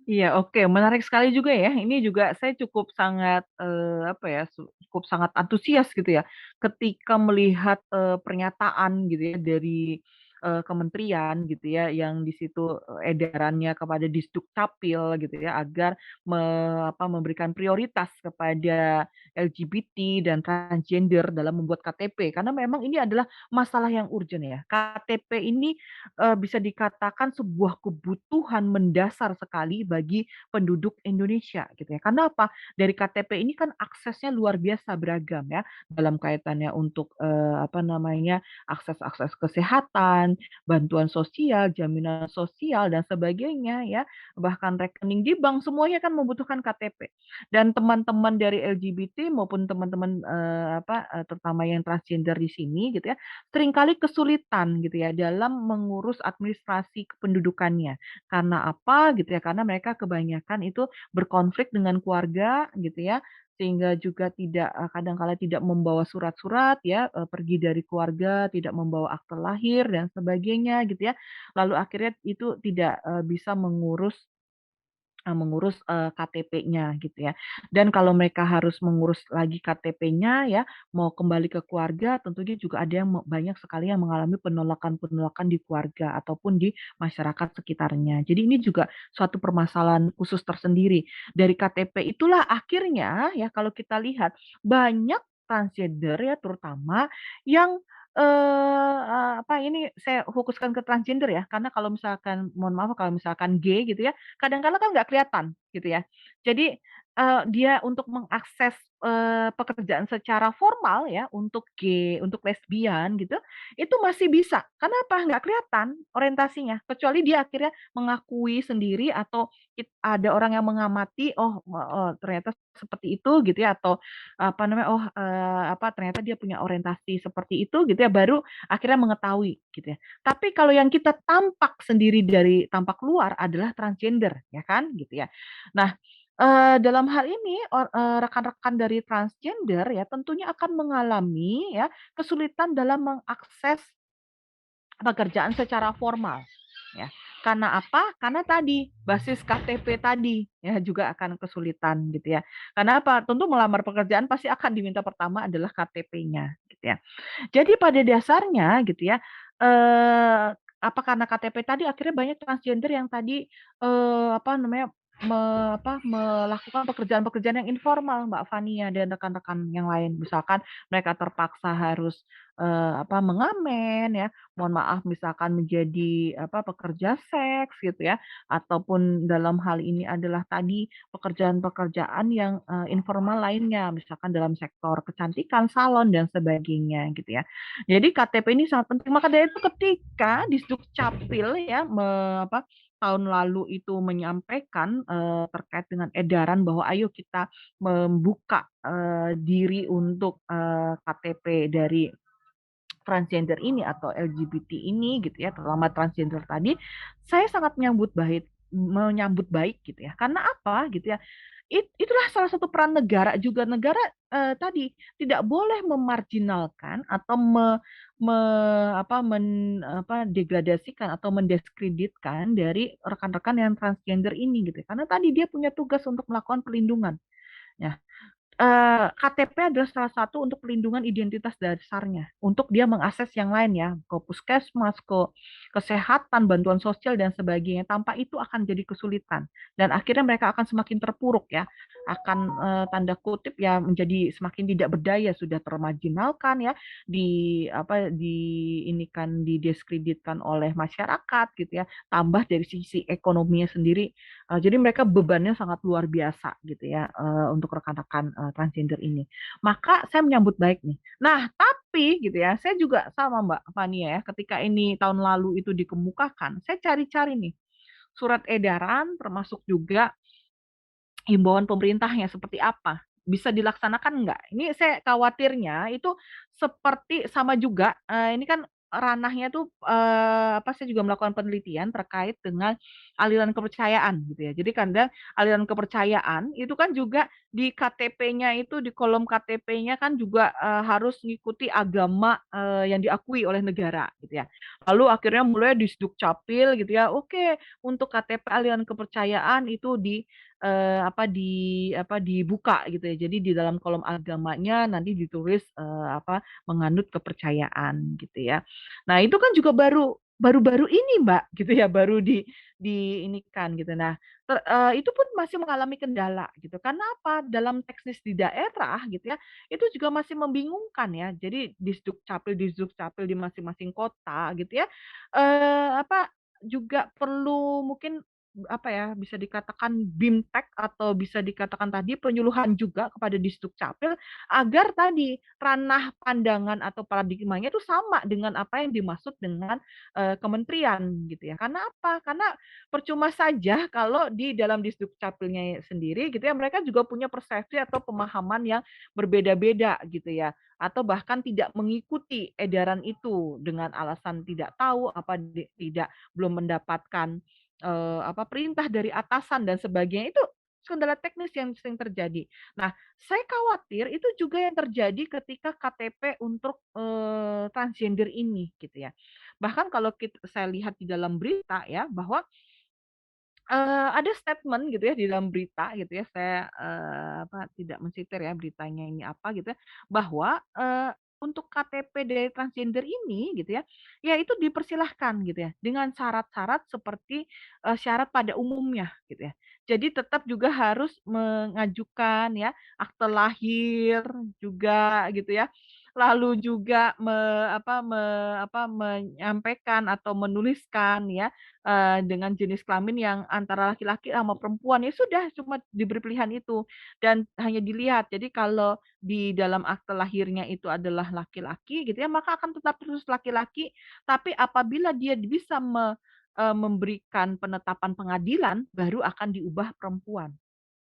Iya, oke, menarik sekali juga ya. Ini juga saya cukup sangat, apa ya, cukup sangat antusias gitu ya, ketika melihat, pernyataan gitu ya dari, kementerian gitu ya, yang di situ, edarannya kepada Disdukcapil gitu ya, agar memberikan prioritas kepada LGBT dan transgender dalam membuat KTP. Karena memang ini adalah masalah yang urgent ya. KTP ini bisa dikatakan sebuah kebutuhan mendasar sekali bagi penduduk Indonesia gitu ya. Karena apa? Dari KTP ini kan aksesnya luar biasa beragam ya, dalam kaitannya untuk, akses-akses kesehatan, bantuan sosial, jaminan sosial dan sebagainya ya, bahkan rekening di bank semuanya kan membutuhkan KTP. Dan teman-teman dari LGBT maupun teman-teman, terutama yang transgender di sini gitu ya, seringkali kesulitan gitu ya dalam mengurus administrasi kependudukannya. Karena apa gitu ya, karena mereka kebanyakan itu berkonflik dengan keluarga gitu ya, sehingga juga tidak kadang kala tidak membawa surat-surat ya, pergi dari keluarga, tidak membawa akte lahir dan sebagainya gitu ya. Lalu akhirnya itu tidak, bisa mengurus KTP-nya gitu ya. Dan kalau mereka harus mengurus lagi KTP-nya ya, mau kembali ke keluarga tentunya juga ada yang banyak sekali yang mengalami penolakan-penolakan di keluarga ataupun di masyarakat sekitarnya. Jadi ini juga suatu permasalahan khusus tersendiri. Dari KTP itulah akhirnya ya kalau kita lihat banyak transgender ya terutama yang ini saya fokuskan ke transgender ya, karena kalau misalkan mohon maaf kalau misalkan gay gitu ya, kadang-kala kan nggak kelihatan gitu ya. Jadi, dia untuk mengakses, pekerjaan secara formal ya, untuk gay, untuk lesbian gitu, itu masih bisa. Karena apa? Nggak kelihatan orientasinya, kecuali dia akhirnya mengakui sendiri atau ada orang yang mengamati, oh, ternyata seperti itu gitu ya, atau ternyata dia punya orientasi seperti itu gitu ya, baru akhirnya mengetahui gitu ya. Tapi kalau yang kita tampak sendiri dari tampak luar adalah transgender ya kan, gitu ya. Nah, dalam hal ini rekan-rekan dari transgender ya tentunya akan mengalami ya kesulitan dalam mengakses pekerjaan secara formal, ya. Karena apa? Karena tadi, basis KTP tadi, ya juga akan kesulitan gitu ya. Karena apa? Tentu melamar pekerjaan pasti akan diminta pertama adalah KTP-nya gitu ya. Jadi pada dasarnya gitu ya, eee, karena KTP tadi akhirnya banyak transgender yang tadi, apa namanya, melakukan pekerjaan-pekerjaan yang informal Mbak Fania dan rekan-rekan yang lain. Misalkan mereka terpaksa harus, mengamen ya, mohon maaf misalkan menjadi pekerja seks gitu ya, ataupun dalam hal ini adalah tadi pekerjaan-pekerjaan yang, informal lainnya, misalkan dalam sektor kecantikan, salon dan sebagainya gitu ya. Jadi KTP ini sangat penting, maka dari itu ketika Disdukcapil ya tahun lalu itu menyampaikan, terkait dengan edaran bahwa ayo kita membuka, diri untuk, KTP dari transgender ini atau LGBT ini gitu ya, terutama transgender tadi, saya sangat menyambut baik gitu ya. Karena apa gitu ya, itulah salah satu peran negara juga. Negara, tadi tidak boleh memarginalkan atau me me apa, men apa, degradasikan atau mendiskreditkan dari rekan-rekan yang transgender ini gitu ya. Karena tadi dia punya tugas untuk melakukan pelindungan. Ya, KTP adalah salah satu untuk pelindungan identitas dasarnya, untuk dia mengakses yang lain ya, ke puskesmas, ke kesehatan, bantuan sosial dan sebagainya. Tanpa itu akan jadi kesulitan dan akhirnya mereka akan semakin terpuruk ya, akan, tanda kutip ya menjadi semakin tidak berdaya, sudah termarginalkan ya, didiskreditkan oleh masyarakat gitu ya, tambah dari sisi ekonominya sendiri. Jadi mereka bebannya sangat luar biasa gitu ya, untuk rekan-rekan, transgender ini. Maka saya menyambut baik nih. Nah, tapi gitu ya, saya juga sama Mbak Fania ya, ketika ini tahun lalu itu dikemukakan, saya cari-cari nih, surat edaran termasuk juga himbauan pemerintahnya seperti apa, bisa dilaksanakan enggak? Ini saya khawatirnya itu seperti sama juga, ini kan ranahnya tuh, saya juga melakukan penelitian terkait dengan aliran kepercayaan gitu ya. Jadi kadang aliran kepercayaan itu kan juga di KTP-nya itu, di kolom KTP-nya kan juga, harus ngikuti agama, yang diakui oleh negara gitu ya. Lalu akhirnya mulai di Sdukcapil gitu ya, oke untuk KTP aliran kepercayaan itu dibuka gitu ya. Jadi di dalam kolom agamanya nanti ditulis, menganut kepercayaan gitu ya. Nah, itu kan juga baru-baru ini, Mbak, gitu ya, baru diinikan gitu. Nah, itu pun masih mengalami kendala gitu. Karena apa? Dalam teknis di daerah gitu ya, itu juga masih membingungkan ya. Jadi di di masing-masing kota gitu ya, juga perlu mungkin bisa dikatakan BIMTEK atau bisa dikatakan tadi penyuluhan juga kepada Disdukcapil agar tadi ranah pandangan atau paradigmanya itu sama dengan apa yang dimaksud dengan, kementerian gitu ya. Karena apa? Karena percuma saja kalau di dalam Disdukcapilnya sendiri gitu ya, mereka juga punya persepsi atau pemahaman yang berbeda-beda gitu ya, atau bahkan tidak mengikuti edaran itu dengan alasan tidak tahu, tidak belum mendapatkan, perintah dari atasan dan sebagainya, itu kendala teknis yang sering terjadi. Nah, saya khawatir itu juga yang terjadi ketika KTP untuk, transgender ini gitu ya. Bahkan kalau saya lihat di dalam berita ya bahwa, ada statement gitu ya di dalam berita gitu ya, saya, tidak mensitir ya beritanya ini apa gitu ya, bahwa, untuk KTP dari transgender ini gitu ya, ya itu dipersilahkan gitu ya, dengan syarat-syarat seperti, syarat pada umumnya gitu ya. Jadi tetap juga harus mengajukan ya, akte lahir juga gitu ya, lalu juga menyampaikan atau menuliskan ya, dengan jenis kelamin yang antara laki-laki sama perempuan, ya sudah cuma diberi pilihan itu dan hanya dilihat. Jadi kalau di dalam akte lahirnya itu adalah laki-laki gitu ya, maka akan tetap terus laki-laki, tapi apabila dia bisa memberikan penetapan pengadilan, baru akan diubah perempuan.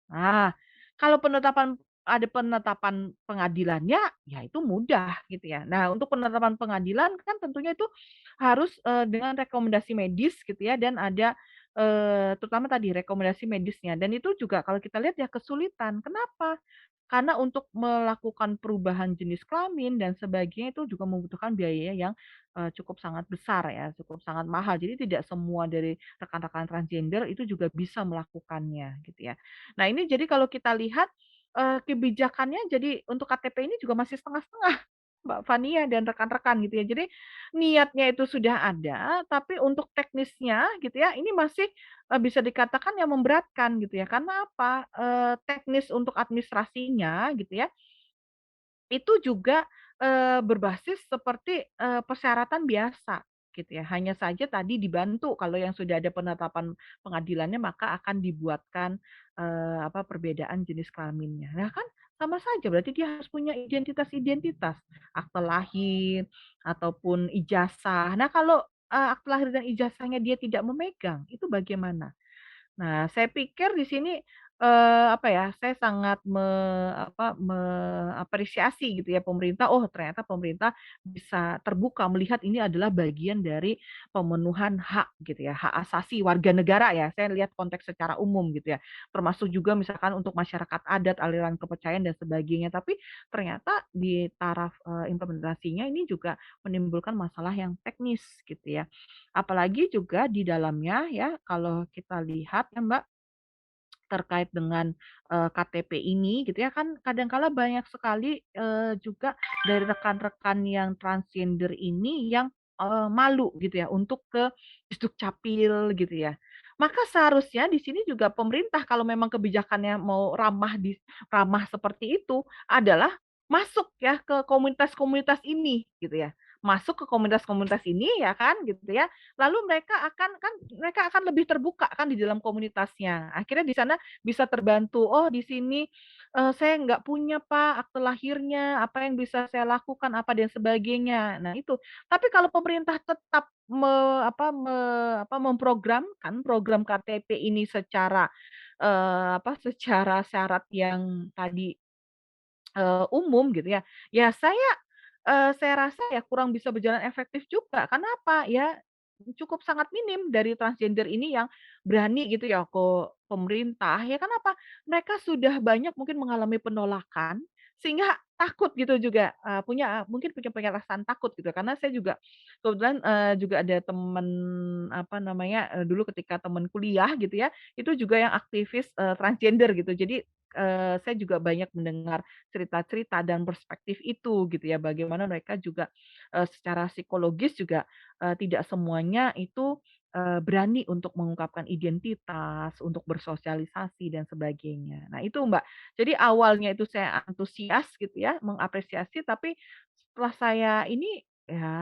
Nah, kalau ada penetapan pengadilannya, ya itu mudah gitu ya. Nah, untuk penetapan pengadilan kan tentunya itu harus, dengan rekomendasi medis gitu ya dan ada, terutama tadi rekomendasi medisnya dan itu juga kalau kita lihat ya kesulitan. Kenapa? Karena untuk melakukan perubahan jenis kelamin dan sebagainya itu juga membutuhkan biaya yang, cukup sangat besar ya, cukup sangat mahal. Jadi tidak semua dari rekan-rekan transgender itu juga bisa melakukannya gitu ya. Nah ini jadi kalau kita lihat, kebijakannya jadi untuk KTP ini juga masih setengah-setengah, Mbak Fania dan rekan-rekan gitu ya. Jadi niatnya itu sudah ada, tapi untuk teknisnya gitu ya, ini masih, bisa dikatakan yang memberatkan gitu ya. Karena apa? Teknis untuk administrasinya gitu ya, itu juga, berbasis seperti, persyaratan biasa gitu ya. Hanya saja tadi dibantu kalau yang sudah ada penetapan pengadilannya maka akan dibuatkan, perbedaan jenis kelaminnya. Nah kan sama saja berarti dia harus punya identitas-identitas, akte lahir ataupun ijazah. Nah kalau, akte lahir dan ijazahnya dia tidak memegang, itu bagaimana? Nah, saya pikir di sini, saya sangat mengapresiasi gitu ya pemerintah, oh ternyata pemerintah bisa terbuka melihat ini adalah bagian dari pemenuhan hak gitu ya, hak asasi warga negara ya, saya lihat konteks secara umum gitu ya. Termasuk juga misalkan untuk masyarakat adat, aliran kepercayaan dan sebagainya. Tapi ternyata di taraf, implementasinya ini juga menimbulkan masalah yang teknis gitu ya. Apalagi juga di dalamnya ya, kalau kita lihat ya Mbak, terkait dengan, KTP ini gitu ya, kan kadangkala banyak sekali, juga dari rekan-rekan yang transgender ini yang, malu gitu ya untuk ke Dukcapil gitu ya. Maka seharusnya di sini juga pemerintah kalau memang kebijakannya mau ramah seperti itu, adalah masuk ya ke komunitas-komunitas ini gitu ya. Masuk ke komunitas-komunitas ini ya kan gitu ya, lalu mereka akan lebih terbuka kan di dalam komunitasnya. Akhirnya di sana bisa terbantu, "Oh di sini, saya nggak punya Pak akte lahirnya, apa yang bisa saya lakukan?" Apa dan sebagainya. Nah itu. Tapi kalau pemerintah tetap memprogramkan program KTP ini secara syarat yang tadi, umum gitu ya, ya saya saya rasa ya kurang bisa berjalan efektif juga. Karena apa? Ya cukup sangat minim dari transgender ini yang berani gitu ya ke pemerintah, ya kan apa? Mereka sudah banyak mungkin mengalami penolakan, sehingga takut gitu juga, mungkin punya perasaan takut gitu. Karena saya juga kebetulan, juga ada temen, apa namanya, dulu ketika temen kuliah gitu ya, itu juga yang aktivis, transgender gitu. Jadi, saya juga banyak mendengar cerita-cerita dan perspektif itu gitu ya, bagaimana mereka juga, secara psikologis juga, tidak semuanya itu, berani untuk mengungkapkan identitas, untuk bersosialisasi dan sebagainya. Nah itu Mbak, jadi awalnya itu saya antusias gitu ya, mengapresiasi, tapi setelah saya ini, ya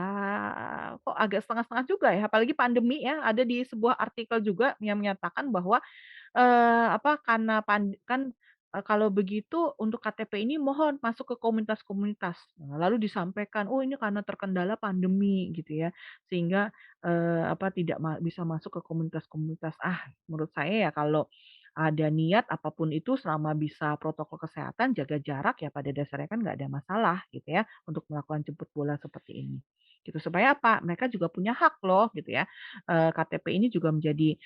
kok agak setengah-setengah juga ya, apalagi pandemi ya, ada di sebuah artikel juga yang menyatakan bahwa apa, karena kan, kalau begitu untuk KTP ini mohon masuk ke komunitas-komunitas. Nah, lalu disampaikan, "Oh, ini karena terkendala pandemi," gitu ya, sehingga, apa, tidak bisa masuk ke komunitas-komunitas. Menurut saya ya kalau ada niat apapun itu selama bisa protokol kesehatan, jaga jarak, ya pada dasarnya kan nggak ada masalah gitu ya, untuk melakukan jemput bola seperti ini. Gitu, supaya apa, mereka juga punya hak loh gitu ya, KTP ini juga menjadi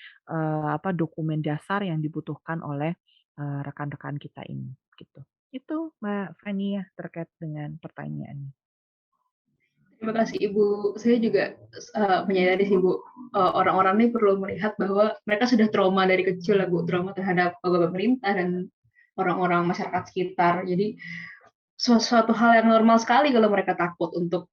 apa, dokumen dasar yang dibutuhkan oleh, rekan-rekan kita ini, gitu. Itu Mbak Fani ya, terkait dengan pertanyaannya. Terima kasih Ibu. Saya juga menyadari sih Bu, orang-orang ini perlu melihat bahwa mereka sudah trauma dari kecil ya Bu, trauma terhadap pemerintah dan orang-orang masyarakat sekitar. Jadi suatu hal yang normal sekali kalau mereka takut untuk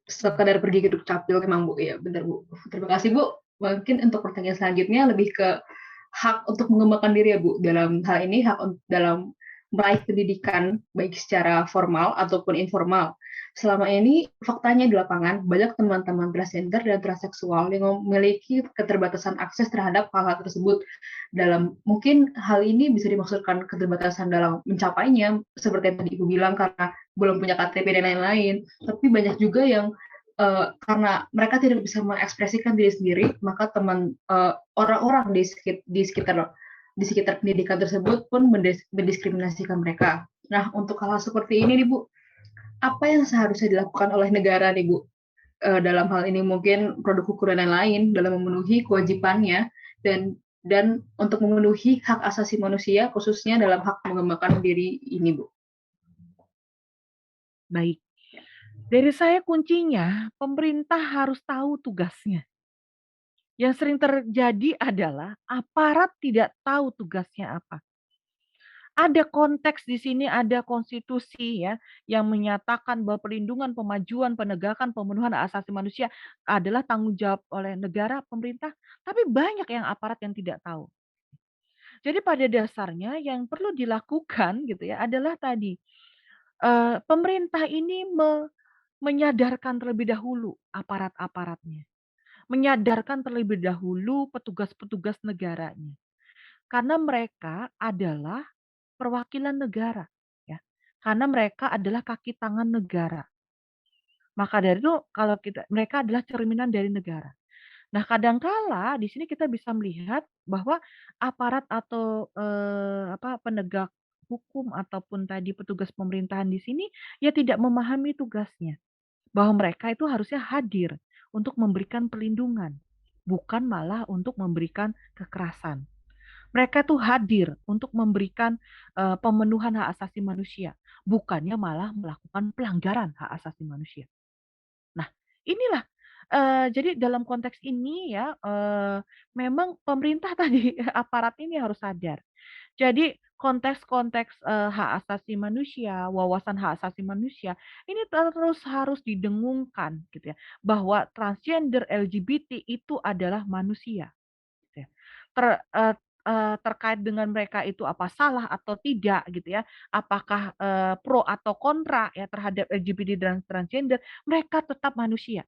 sekedar pergi ke Dukcapil memang Bu, ya benar Bu. Terima kasih Bu. Mungkin untuk pertanyaan selanjutnya lebih ke hak untuk mengembangkan diri ya Bu, dalam hal ini dalam meraih pendidikan baik secara formal ataupun informal. Selama ini faktanya di lapangan banyak teman-teman transgender dan transseksual yang memiliki keterbatasan akses terhadap hal-hal tersebut. Dalam mungkin hal ini bisa dimaksudkan keterbatasan dalam mencapainya seperti yang tadi Ibu bilang karena belum punya KTP dan lain-lain. Tapi banyak juga yang karena mereka tidak bisa mengekspresikan diri sendiri, maka orang-orang di sekitar pendidikan tersebut pun mendiskriminasikan mereka. Nah, untuk hal seperti ini nih Bu, apa yang seharusnya dilakukan oleh negara nih Bu? Dalam hal ini mungkin produk hukum dan lain-lain dalam memenuhi kewajibannya dan untuk memenuhi hak asasi manusia khususnya dalam hak mengembangkan diri ini Bu. Baik, dari saya kuncinya pemerintah harus tahu tugasnya. Yang sering terjadi adalah aparat tidak tahu tugasnya apa. Ada konteks di sini, ada konstitusi ya, yang menyatakan bahwa perlindungan, pemajuan, penegakan, pemenuhan hak asasi manusia adalah tanggung jawab oleh negara, pemerintah, tapi banyak yang aparat yang tidak tahu. Jadi pada dasarnya yang perlu dilakukan gitu ya adalah tadi, pemerintah ini menyadarkan terlebih dahulu aparat-aparatnya, menyadarkan terlebih dahulu petugas-petugas negaranya. Karena mereka adalah perwakilan negara, ya. Karena mereka adalah kaki tangan negara. Maka dari itu kalau mereka adalah cerminan dari negara. Nah, kadangkala di sini kita bisa melihat bahwa aparat atau, apa, penegak hukum ataupun tadi petugas pemerintahan di sini, ya tidak memahami tugasnya. Bahwa mereka itu harusnya hadir untuk memberikan perlindungan, bukan malah untuk memberikan kekerasan. Mereka tuh hadir untuk memberikan, pemenuhan hak asasi manusia, bukannya malah melakukan pelanggaran hak asasi manusia. Nah, inilah, jadi dalam konteks ini ya, memang pemerintah tadi, aparat ini harus sadar. Jadi konteks-konteks, hak asasi manusia, wawasan hak asasi manusia, ini terus harus didengungkan gitu ya, bahwa transgender, LGBT itu adalah manusia, gitu ya. Ter eee Terkait dengan mereka itu apa salah atau tidak gitu ya, apakah, pro atau kontra ya terhadap LGBT dan transgender, mereka tetap manusia.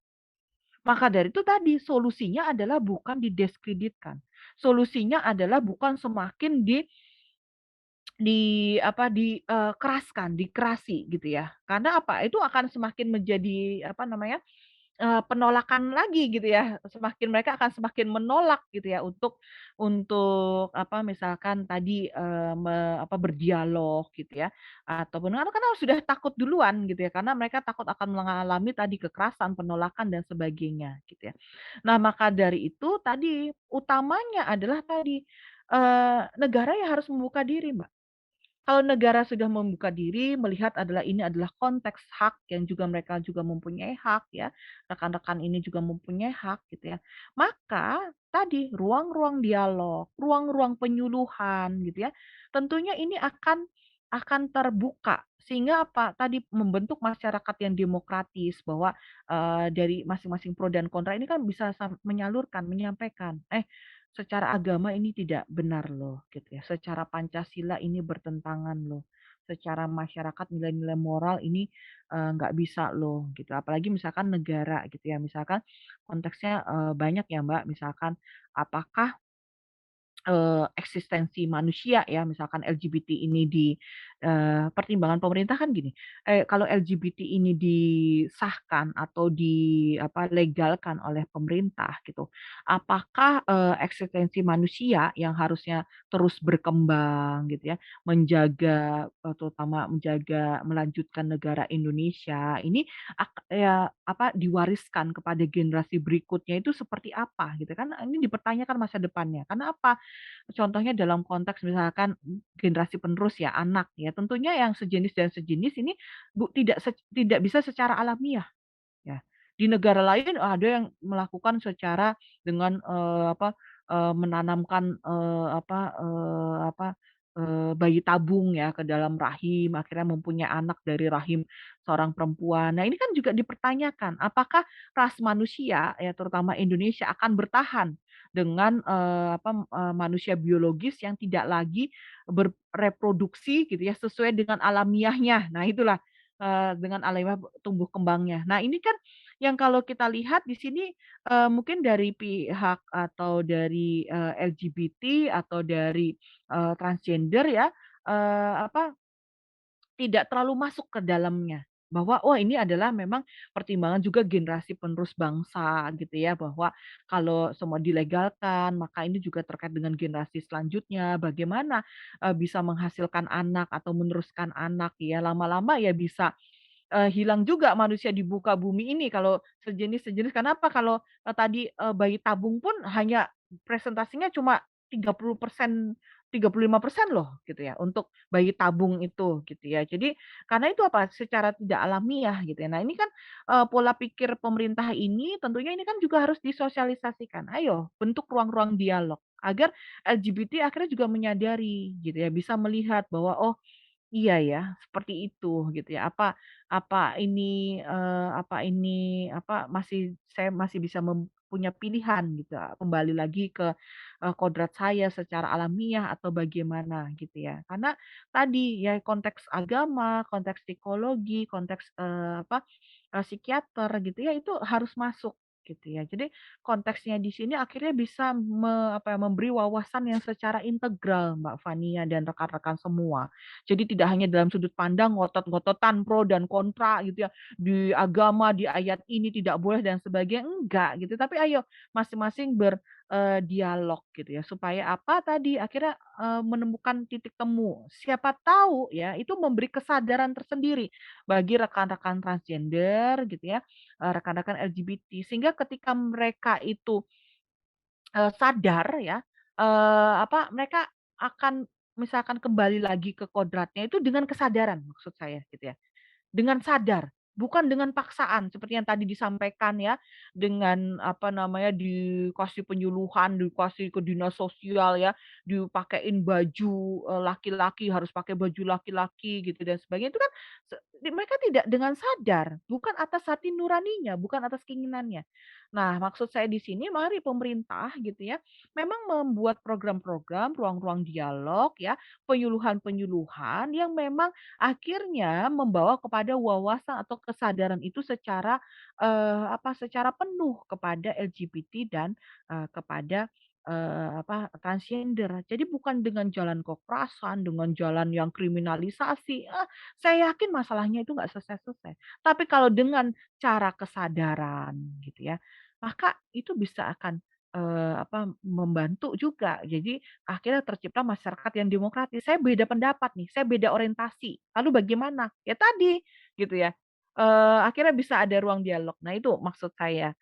Maka dari itu tadi solusinya adalah bukan didiskreditkan, solusinya adalah bukan semakin apa, keraskan, dikerasi gitu ya. Karena apa, itu akan semakin menjadi apa namanya, penolakan lagi gitu ya, mereka akan semakin menolak gitu ya untuk apa, misalkan tadi, berdialog gitu ya, ataupun karena sudah takut duluan gitu ya, karena mereka takut akan mengalami tadi kekerasan, penolakan dan sebagainya gitu ya. Nah, maka dari itu tadi, utamanya adalah tadi, negara ya harus membuka diri, Mbak. Kalau negara sudah membuka diri, melihat ini adalah konteks hak yang juga mereka juga mempunyai hak ya, rekan-rekan ini juga mempunyai hak gitu ya. Maka tadi ruang-ruang dialog, ruang-ruang penyuluhan gitu ya, tentunya ini akan terbuka sehingga apa, tadi membentuk masyarakat yang demokratis bahwa, dari masing-masing pro dan kontra ini kan bisa menyalurkan, menyampaikan, secara agama ini tidak benar loh, gitu ya. Secara Pancasila ini bertentangan loh. Secara masyarakat nilai-nilai moral ini, nggak bisa loh, gitu. Apalagi misalkan negara gitu ya, misalkan konteksnya, banyak ya Mbak, misalkan apakah eksistensi manusia ya, misalkan LGBT ini pertimbangan pemerintah kan gini, kalau LGBT ini disahkan atau legalkan oleh pemerintah gitu, apakah, eksistensi manusia yang harusnya terus berkembang gitu ya, terutama menjaga melanjutkan negara Indonesia ini diwariskan kepada generasi berikutnya itu seperti apa gitu kan, ini dipertanyakan masa depannya. Karena apa? Contohnya dalam konteks misalkan generasi penerus ya, anak ya, tentunya yang sejenis dan sejenis ini tidak bisa secara alamiah ya. Di negara lain ada yang melakukan secara dengan, menanamkan, bayi tabung ya ke dalam rahim, akhirnya mempunyai anak dari rahim seorang perempuan. Nah, ini kan juga dipertanyakan, apakah ras manusia ya, terutama Indonesia akan bertahan dengan, manusia biologis yang tidak lagi bereproduksi gitu ya, sesuai dengan alamiahnya. Nah, itulah, dengan alamiah tumbuh kembangnya. Nah, ini kan yang kalau kita lihat di sini, mungkin dari pihak atau dari, LGBT atau dari, transgender ya, tidak terlalu masuk ke dalamnya. Bahwa, oh ini adalah memang pertimbangan juga generasi penerus bangsa gitu ya, bahwa kalau semua dilegalkan, maka ini juga terkait dengan generasi selanjutnya, bagaimana, bisa menghasilkan anak atau meneruskan anak ya, lama-lama ya bisa hilang juga manusia di muka bumi ini kalau sejenis-sejenis. Kenapa? Kalau, tadi, bayi tabung pun hanya presentasinya cuma 30%, 35% loh gitu ya, untuk bayi tabung itu gitu ya. Jadi karena itu apa, secara tidak alamiah gitu ya. Nah ini kan, pola pikir pemerintah ini tentunya ini kan juga harus disosialisasikan. Ayo bentuk ruang-ruang dialog agar LGBT akhirnya juga menyadari gitu ya, bisa melihat bahwa, oh iya ya, seperti itu gitu ya. Saya masih bisa punya pilihan gitu, kembali lagi ke, kodrat saya secara alamiah atau bagaimana gitu ya. Karena tadi ya konteks agama, konteks psikologi, konteks, psikiater gitu ya, itu harus masuk gitu ya. Jadi konteksnya di sini akhirnya bisa memberi wawasan yang secara integral Mbak Fania dan rekan-rekan semua. Jadi tidak hanya dalam sudut pandang ngotot-ngototan pro dan kontra gitu ya, di agama, di ayat ini tidak boleh dan sebagainya, enggak gitu. Tapi ayo masing-masing dialog gitu ya, supaya apa tadi, akhirnya, menemukan titik temu. Siapa tahu ya, itu memberi kesadaran tersendiri bagi rekan-rekan transgender gitu ya, rekan-rekan LGBT, sehingga ketika mereka itu sadar ya, mereka akan misalkan kembali lagi ke kodratnya itu dengan kesadaran maksud saya gitu ya. Dengan sadar, bukan dengan paksaan seperti yang tadi disampaikan ya, dengan dikasih penyuluhan, dikasih ke dinas sosial ya, dipakein baju, laki-laki harus pakai baju laki-laki gitu dan sebagainya, itu kan mereka tidak dengan sadar, bukan atas hati nuraninya, bukan atas keinginannya. Nah, maksud saya di sini mari pemerintah gitu ya, memang membuat program-program, ruang-ruang dialog ya, penyuluhan-penyuluhan yang memang akhirnya membawa kepada wawasan atau kesadaran itu secara penuh kepada LGBT dan, kepada transgender. Jadi bukan dengan jalan kekerasan, dengan jalan yang kriminalisasi, saya yakin masalahnya itu nggak selesai-selesai. Tapi kalau dengan cara kesadaran gitu ya, maka itu bisa akan, membantu juga. Jadi akhirnya tercipta masyarakat yang demokratis. Saya beda pendapat nih, saya beda orientasi, lalu bagaimana? Ya tadi, gitu ya, akhirnya bisa ada ruang dialog. Nah itu maksud saya,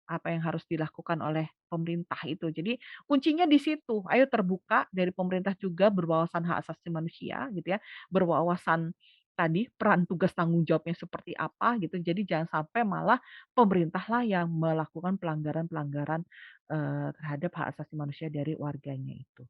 apa yang harus dilakukan oleh pemerintah itu. Jadi kuncinya di situ, ayo terbuka dari pemerintah juga berwawasan hak asasi manusia gitu ya, berwawasan tadi peran tugas tanggung jawabnya seperti apa gitu. Jadi jangan sampai malah pemerintahlah yang melakukan pelanggaran-pelanggaran, terhadap hak asasi manusia dari warganya itu.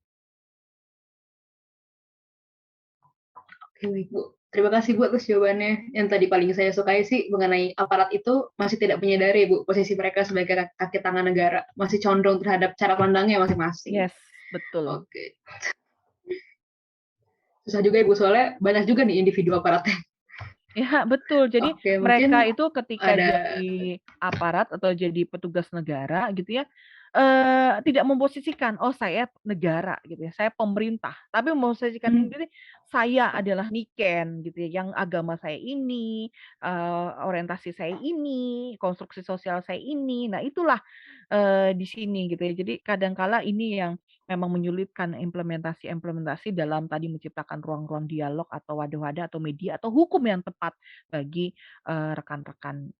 Oke, baik, Bu. Terima kasih, Bu, atas jawabannya. Yang tadi paling saya sukai sih mengenai aparat itu masih tidak menyadari, Bu, posisi mereka sebagai kaki tangan negara. Masih condong terhadap cara pandangnya masing-masing. Yes, betul. Oke. Susah juga, Ibu, soalnya banyak juga nih individu aparatnya. Ya, betul. Jadi Oke, mereka mungkin itu ketika ada jadi aparat atau jadi petugas negara gitu ya, tidak memposisikan, "Oh saya negara," gitu ya, "saya pemerintah." Tapi memposisikan hmm, diri, "Saya adalah Niken," gitu ya, yang agama saya ini, orientasi saya ini, konstruksi sosial saya ini. Nah itulah, di sini gitu ya. Jadi kadang kala ini yang memang menyulitkan implementasi-implementasi dalam tadi menciptakan ruang-ruang dialog atau wadah-wadah atau media atau hukum yang tepat bagi, rekan-rekan,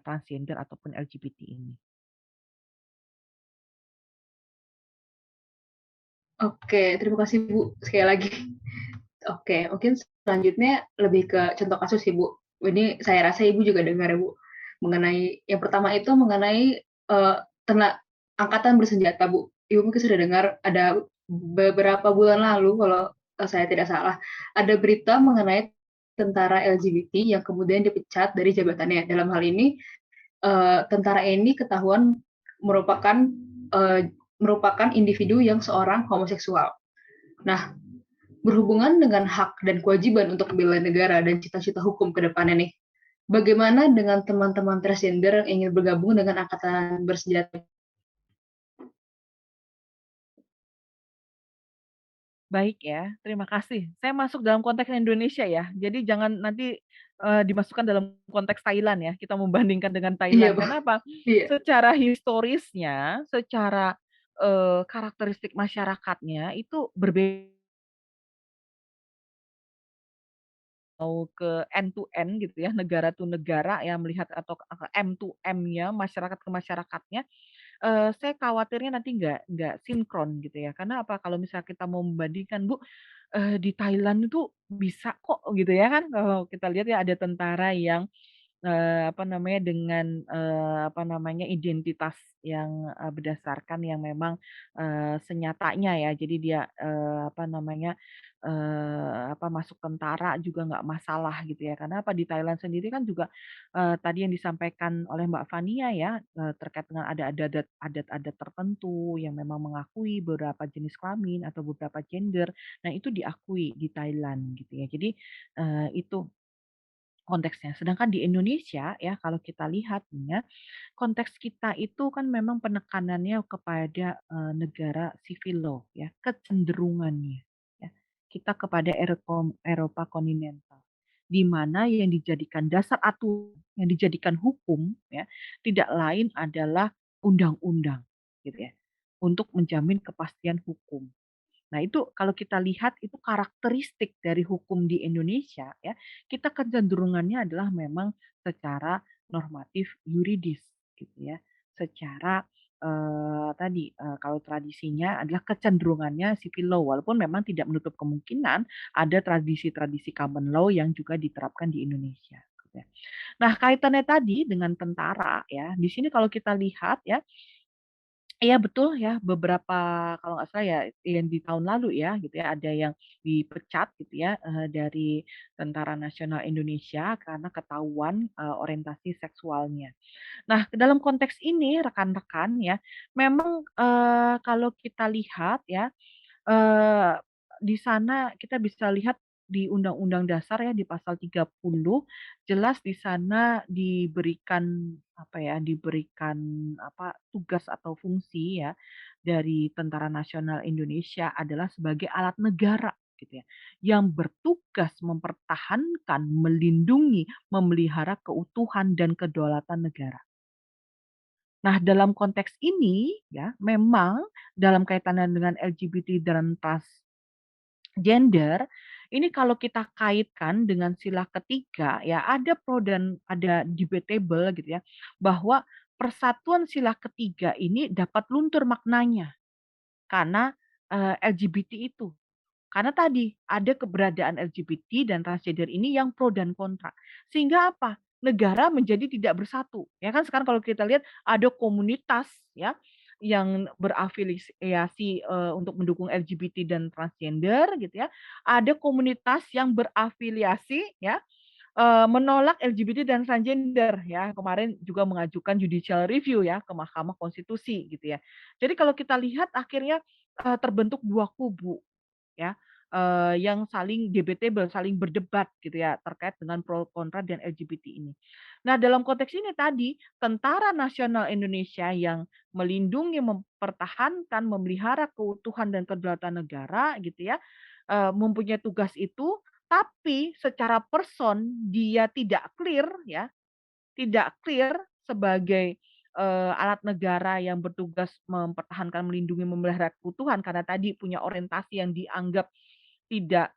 transgender ataupun LGBT ini. oke, terima kasih, Bu, sekali lagi. Oke, mungkin selanjutnya lebih ke contoh kasus sih, Bu. Ini saya rasa Ibu juga dengar ya, Bu. Mengenai yang pertama itu mengenai tena angkatan bersenjata, Bu. Ibu mungkin sudah dengar ada beberapa bulan lalu kalau saya tidak salah, ada berita mengenai tentara LGBT yang kemudian dipecat dari jabatannya. Dalam hal ini tentara ini ketahuan merupakan merupakan individu yang seorang homoseksual. Nah, berhubungan dengan hak dan kewajiban untuk membela negara dan cita-cita hukum ke depannya nih. Bagaimana dengan teman-teman transgender yang ingin bergabung dengan angkatan bersenjata? Baik ya, terima kasih. Saya masuk dalam konteks Indonesia ya, jadi jangan nanti, dimasukkan dalam konteks Thailand ya, kita membandingkan dengan Iya, Thailand. Bu. Karena apa? Iya. Secara historisnya, secara, karakteristik masyarakatnya itu berbeda. Mau ke end to end gitu ya, negara to negara ya melihat atau M to M-nya, masyarakat ke masyarakatnya, saya khawatirnya nanti nggak sinkron gitu ya. Karena apa, kalau misalnya kita mau membandingkan, Bu, di Thailand itu bisa kok gitu ya kan, kalau kita lihat ya ada tentara yang dengan, identitas yang, berdasarkan yang memang, senyatanya ya. Jadi dia, masuk tentara juga nggak masalah gitu ya. Karena apa, di Thailand sendiri kan juga, tadi yang disampaikan oleh Mbak Fania ya, terkait dengan ada adat-adat tertentu yang memang mengakui beberapa jenis kelamin atau beberapa gender. Nah itu diakui di Thailand gitu ya. Jadi, itu konteksnya. Sedangkan di Indonesia ya kalau kita lihat nih ya, konteks kita itu kan memang penekanannya kepada, negara civil law ya, kecenderungannya ya. Kita kepada Eropa kontinental, di mana yang dijadikan dasar aturan, yang dijadikan hukum ya, tidak lain adalah undang-undang gitu ya, untuk menjamin kepastian hukum. Nah, itu kalau kita lihat itu karakteristik dari hukum di Indonesia ya, kita kecenderungannya adalah memang secara normatif yuridis gitu ya. Secara kalau tradisinya adalah kecenderungannya civil law walaupun memang tidak menutup kemungkinan ada tradisi-tradisi common law yang juga diterapkan di Indonesia gitu ya. Nah, kaitannya tadi dengan tentara ya, di sini kalau kita lihat ya, iya betul ya, beberapa kalau nggak salah ya yang di tahun lalu ya gitu ya, ada yang dipecat gitu ya, dari Tentara Nasional Indonesia karena ketahuan, orientasi seksualnya. Nah, dalam konteks ini rekan-rekan ya, memang, kalau kita lihat ya, eee, di sana kita bisa lihat di Undang-Undang Dasar ya di pasal 30 jelas di sana diberikan apa ya, diberikan apa, tugas atau fungsi ya dari Tentara Nasional Indonesia adalah sebagai alat negara gitu ya, yang bertugas mempertahankan, melindungi, memelihara keutuhan dan kedaulatan negara. Nah, dalam konteks ini ya, memang dalam kaitannya dengan LGBT dan transgender, ini kalau kita kaitkan dengan sila ketiga ya, ada pro dan ada debatable gitu ya, bahwa persatuan sila ketiga ini dapat luntur maknanya karena, LGBT itu. Karena tadi, ada keberadaan LGBT dan transgender ini yang pro dan kontra. Sehingga apa? Negara menjadi tidak bersatu. Ya kan sekarang kalau kita lihat ada komunitas ya, yang berafiliasi, untuk mendukung LGBT dan transgender gitu ya. Ada komunitas yang berafiliasi ya, menolak LGBT dan transgender ya. Kemarin juga mengajukan judicial review ya ke Mahkamah Konstitusi gitu ya. Jadi kalau kita lihat akhirnya, terbentuk 2 kubu ya, yang saling debatable, saling berdebat gitu ya, terkait dengan pro kontra dan LGBT ini. Nah, dalam konteks ini tadi, Tentara Nasional Indonesia yang melindungi, mempertahankan, memelihara keutuhan dan kedaulatan negara gitu ya, mempunyai tugas itu, tapi secara person dia tidak clear ya, tidak clear sebagai, alat negara yang bertugas mempertahankan, melindungi, memelihara keutuhan karena tadi punya orientasi yang dianggap tidak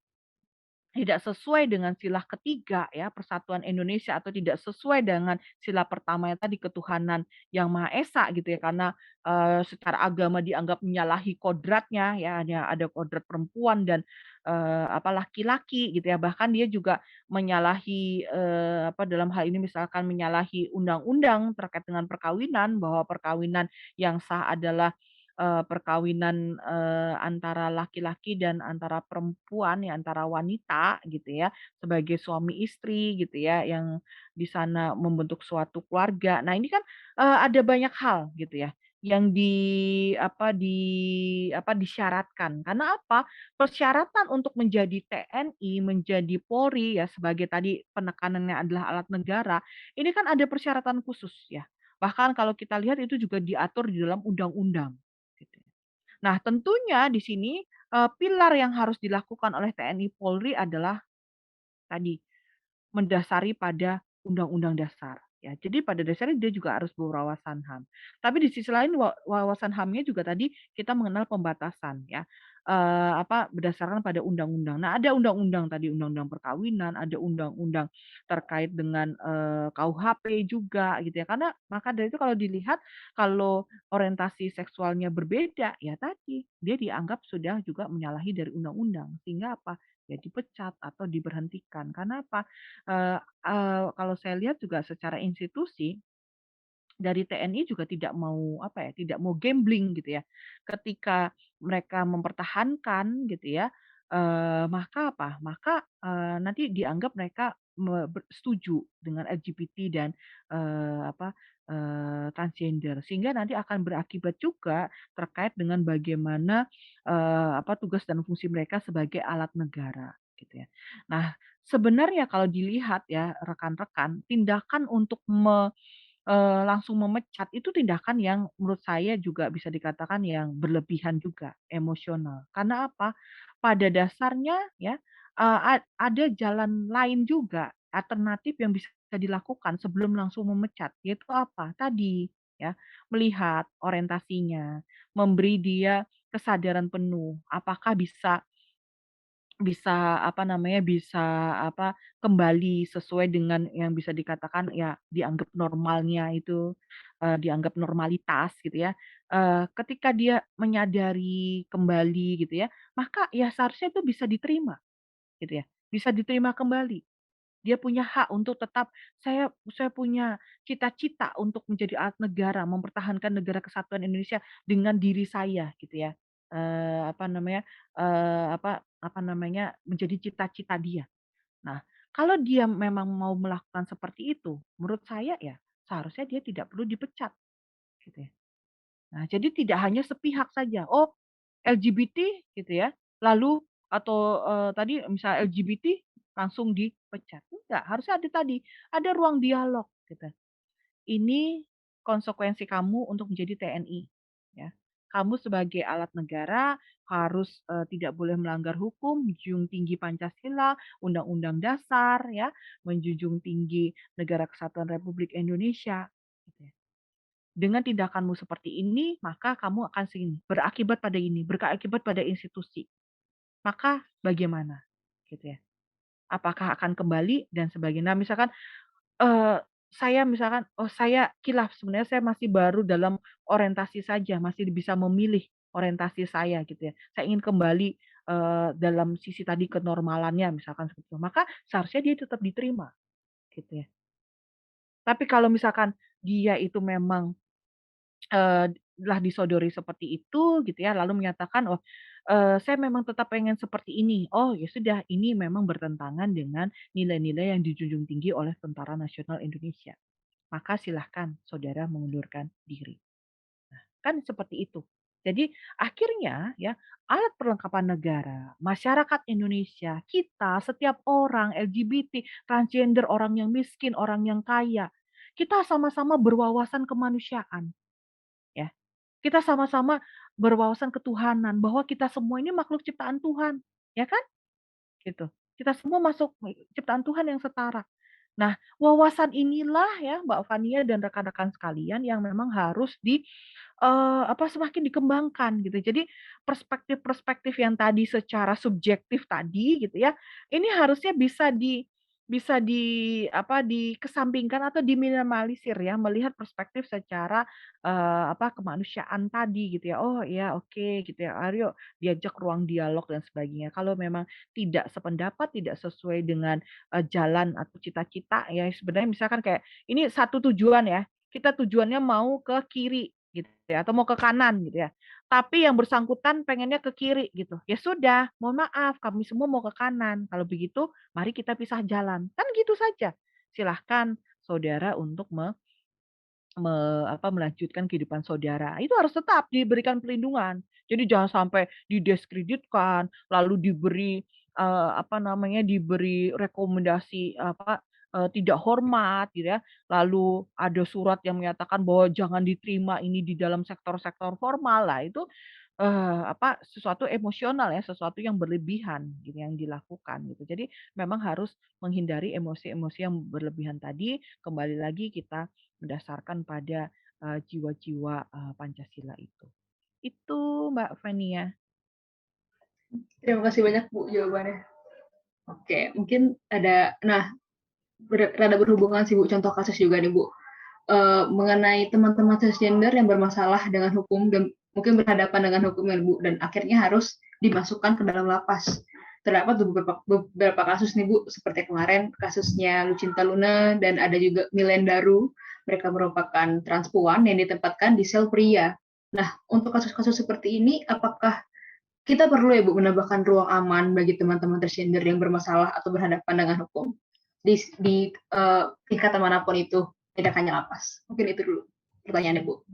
tidak sesuai dengan sila ketiga ya, persatuan Indonesia atau tidak sesuai dengan sila pertama yang tadi ketuhanan yang Maha Esa gitu ya, karena, secara agama dianggap menyalahi kodratnya ya, ada kodrat perempuan dan, apa, laki-laki gitu ya, bahkan dia juga menyalahi, apa, dalam hal ini misalkan menyalahi undang-undang terkait dengan perkawinan, bahwa perkawinan yang sah adalah perkawinan, antara laki-laki dan antara perempuan ya, antara wanita gitu ya, sebagai suami istri gitu ya, yang di sana membentuk suatu keluarga. Nah ini kan, ada banyak hal gitu ya, yang disyaratkan. Karena apa? Persyaratan untuk menjadi TNI, menjadi Polri ya, sebagai tadi penekanannya adalah alat negara, ini kan ada persyaratan khusus ya. Bahkan kalau kita lihat itu juga diatur di dalam undang-undang, gitu. Nah, tentunya di sini, pilar yang harus dilakukan oleh TNI Polri adalah tadi, mendasari pada Undang-Undang Dasar, ya. Jadi pada dasarnya dia juga harus berwawasan HAM. Tapi di sisi lain wawasan HAM-nya juga tadi kita mengenal pembatasan ya, berdasarkan pada undang-undang. Nah, ada undang-undang tadi, undang-undang perkawinan, ada undang-undang terkait dengan, KUHP juga gitu ya. Karena maka dari itu kalau dilihat, kalau orientasi seksualnya berbeda, ya tadi, dia dianggap sudah juga menyalahi dari undang-undang. Sehingga apa? Ya dipecat atau diberhentikan. Karena apa? Kalau saya lihat juga secara institusi, dari TNI juga tidak mau, apa ya, tidak mau gambling gitu ya. Ketika mereka mempertahankan gitu ya, maka apa, maka, nanti dianggap mereka setuju dengan LGBT dan, transgender. Sehingga nanti akan berakibat juga terkait dengan bagaimana, tugas dan fungsi mereka sebagai alat negara, gitu ya. Nah, sebenarnya kalau dilihat ya rekan-rekan, tindakan untuk langsung memecat itu tindakan yang menurut saya juga bisa dikatakan yang berlebihan juga, emosional. Karena apa? Pada dasarnya ya, ada jalan lain juga, alternatif yang bisa dilakukan sebelum langsung memecat, yaitu apa? Tadi ya, melihat orientasinya, memberi dia kesadaran penuh, apakah bisa bisa, bisa, kembali sesuai dengan yang bisa dikatakan ya dianggap normalnya itu, dianggap normalitas gitu ya. Ketika dia menyadari kembali gitu ya, maka ya seharusnya itu bisa diterima gitu ya, bisa diterima kembali. Dia punya hak untuk tetap, saya punya cita-cita untuk menjadi alat negara, mempertahankan negara kesatuan Indonesia dengan diri saya gitu ya. Apa namanya, menjadi cita-cita dia. Nah, kalau dia memang mau melakukan seperti itu, menurut saya ya seharusnya dia tidak perlu dipecat gitu ya. Nah, jadi tidak hanya sepihak saja, oh LGBT gitu ya, lalu atau, tadi misalnya LGBT langsung dipecat, enggak, harusnya ada tadi, ada ruang dialog gitu. Ini konsekuensi kamu untuk menjadi TNI, ya. Kamu sebagai alat negara harus, tidak boleh melanggar hukum, menjunjung tinggi Pancasila, Undang-Undang Dasar, ya, menjunjung tinggi Negara Kesatuan Republik Indonesia, gitu ya. Dengan tindakanmu seperti ini, maka kamu akan segini, berakibat pada ini, berakibat pada institusi. Maka bagaimana? Gitu ya. Apakah akan kembali dan sebagainya. Nah, misalkan saya misalkan, oh saya kilaf, sebenarnya saya masih baru dalam orientasi saja, masih bisa memilih orientasi saya gitu ya. Saya ingin kembali, dalam sisi tadi kenormalannya misalkan seperti itu, maka seharusnya dia tetap diterima gitu ya. Tapi kalau misalkan dia itu memang, telah disodori seperti itu gitu ya, lalu menyatakan, "Oh, saya memang tetap pengen seperti ini." Oh ya sudah, ini memang bertentangan dengan nilai-nilai yang dijunjung tinggi oleh Tentara Nasional Indonesia. Maka silahkan saudara mengundurkan diri. Kan seperti itu. Jadi akhirnya ya, alat perlengkapan negara, masyarakat Indonesia, kita, setiap orang LGBT, transgender, orang yang miskin, orang yang kaya, kita sama-sama berwawasan kemanusiaan ya. Kita sama-sama berwawasan ketuhanan bahwa kita semua ini makhluk ciptaan Tuhan, ya kan? Gitu. Kita semua masuk ciptaan Tuhan yang setara. Nah, wawasan inilah ya Mbak Fania dan rekan-rekan sekalian yang memang harus semakin dikembangkan gitu. Jadi perspektif-perspektif yang tadi secara subjektif tadi gitu ya, ini harusnya dikesampingkan atau diminimalisir ya, melihat perspektif secara, kemanusiaan tadi gitu ya. Oh ya oke gitu ya, ayo diajak ruang dialog dan sebagainya. Kalau memang tidak sependapat, tidak sesuai dengan, jalan atau cita-cita ya sebenarnya misalkan kayak ini satu tujuan ya, kita tujuannya mau ke kiri gitu ya, atau mau ke kanan gitu ya. Tapi yang bersangkutan pengennya ke kiri gitu. Ya sudah, mohon maaf kami semua mau ke kanan. Kalau begitu mari kita pisah jalan. Kan gitu saja. Silahkan saudara untuk melanjutkan kehidupan saudara. Itu harus tetap diberikan perlindungan. Jadi jangan sampai didiskreditkan, lalu diberi rekomendasi tidak hormat gitu ya. Lalu ada surat yang menyatakan bahwa jangan diterima ini di dalam sektor-sektor formal. Lah itu sesuatu emosional ya, sesuatu yang berlebihan gitu yang dilakukan gitu. Jadi memang harus menghindari emosi-emosi yang berlebihan tadi, kembali lagi kita berdasarkan pada, jiwa-jiwa, Pancasila itu. Itu Mbak Fania. Terima kasih banyak Bu jawabannya. Oke, mungkin ada nah rada berhubungan sih Bu, contoh kasus juga nih Bu. Mengenai teman-teman transgender yang bermasalah dengan hukum dan mungkin berhadapan dengan hukum ya Bu, dan akhirnya harus dimasukkan ke dalam lapas. Terdapat beberapa kasus nih Bu, seperti kemarin kasusnya Lucinta Luna dan ada juga Milen Daru. Mereka merupakan transpuan yang ditempatkan di sel pria. Nah, untuk kasus-kasus seperti ini, apakah kita perlu ya Bu menambahkan ruang aman bagi teman-teman transgender yang bermasalah atau berhadapan dengan hukum di tingkatan manapun itu, tidak hanya lapas. Mungkin itu dulu pertanyaannya Bu.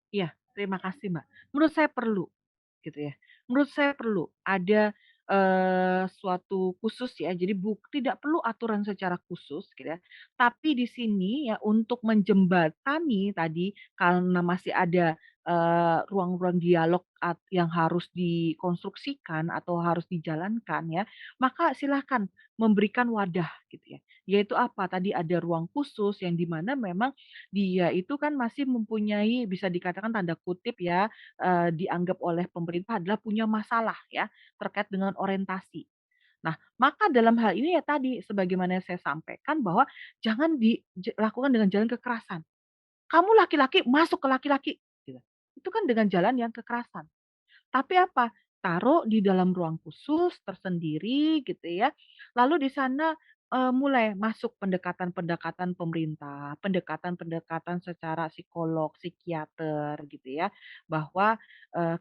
Iya, terima kasih Mbak. Menurut saya perlu. Gitu ya. Menurut saya perlu ada, suatu khusus ya, jadi tidak perlu aturan secara khusus gitu ya, tapi di sini ya untuk menjembatani tadi karena masih ada, ruang-ruang dialog yang harus dikonstruksikan atau harus dijalankan ya, maka silahkan memberikan wadah gitu ya. Yaitu apa, tadi ada ruang khusus yang di mana memang dia itu kan masih mempunyai bisa dikatakan tanda kutip ya, dianggap oleh pemerintah adalah punya masalah ya, terkait dengan orientasi. Nah, maka dalam hal ini ya tadi, sebagaimana saya sampaikan bahwa jangan dilakukan dengan jalan kekerasan. "Kamu laki-laki, masuk ke laki-laki," gitu. Itu kan dengan jalan yang kekerasan. Tapi apa, taruh di dalam ruang khusus tersendiri gitu ya, lalu di sana, mulai masuk pendekatan-pendekatan pemerintah, pendekatan-pendekatan secara psikolog, psikiater gitu ya, bahwa,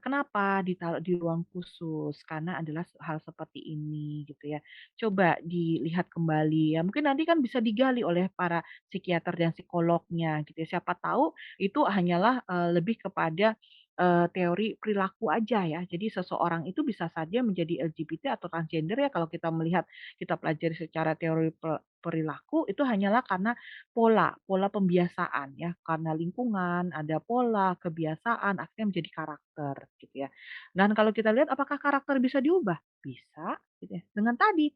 kenapa ditaruh di ruang khusus, karena adalah hal seperti ini gitu ya. Coba dilihat kembali ya, mungkin nanti kan bisa digali oleh para psikiater dan psikolognya gitu ya, siapa tahu itu hanyalah, lebih kepada teori perilaku aja ya. Jadi seseorang itu bisa saja menjadi LGBT atau transgender ya kalau kita melihat, kita pelajari secara teori perilaku itu hanyalah karena pola, pola pembiasaan ya, karena lingkungan, ada pola, kebiasaan, akhirnya menjadi karakter gitu ya. Dan kalau kita lihat apakah karakter bisa diubah? Bisa gitu ya, dengan tadi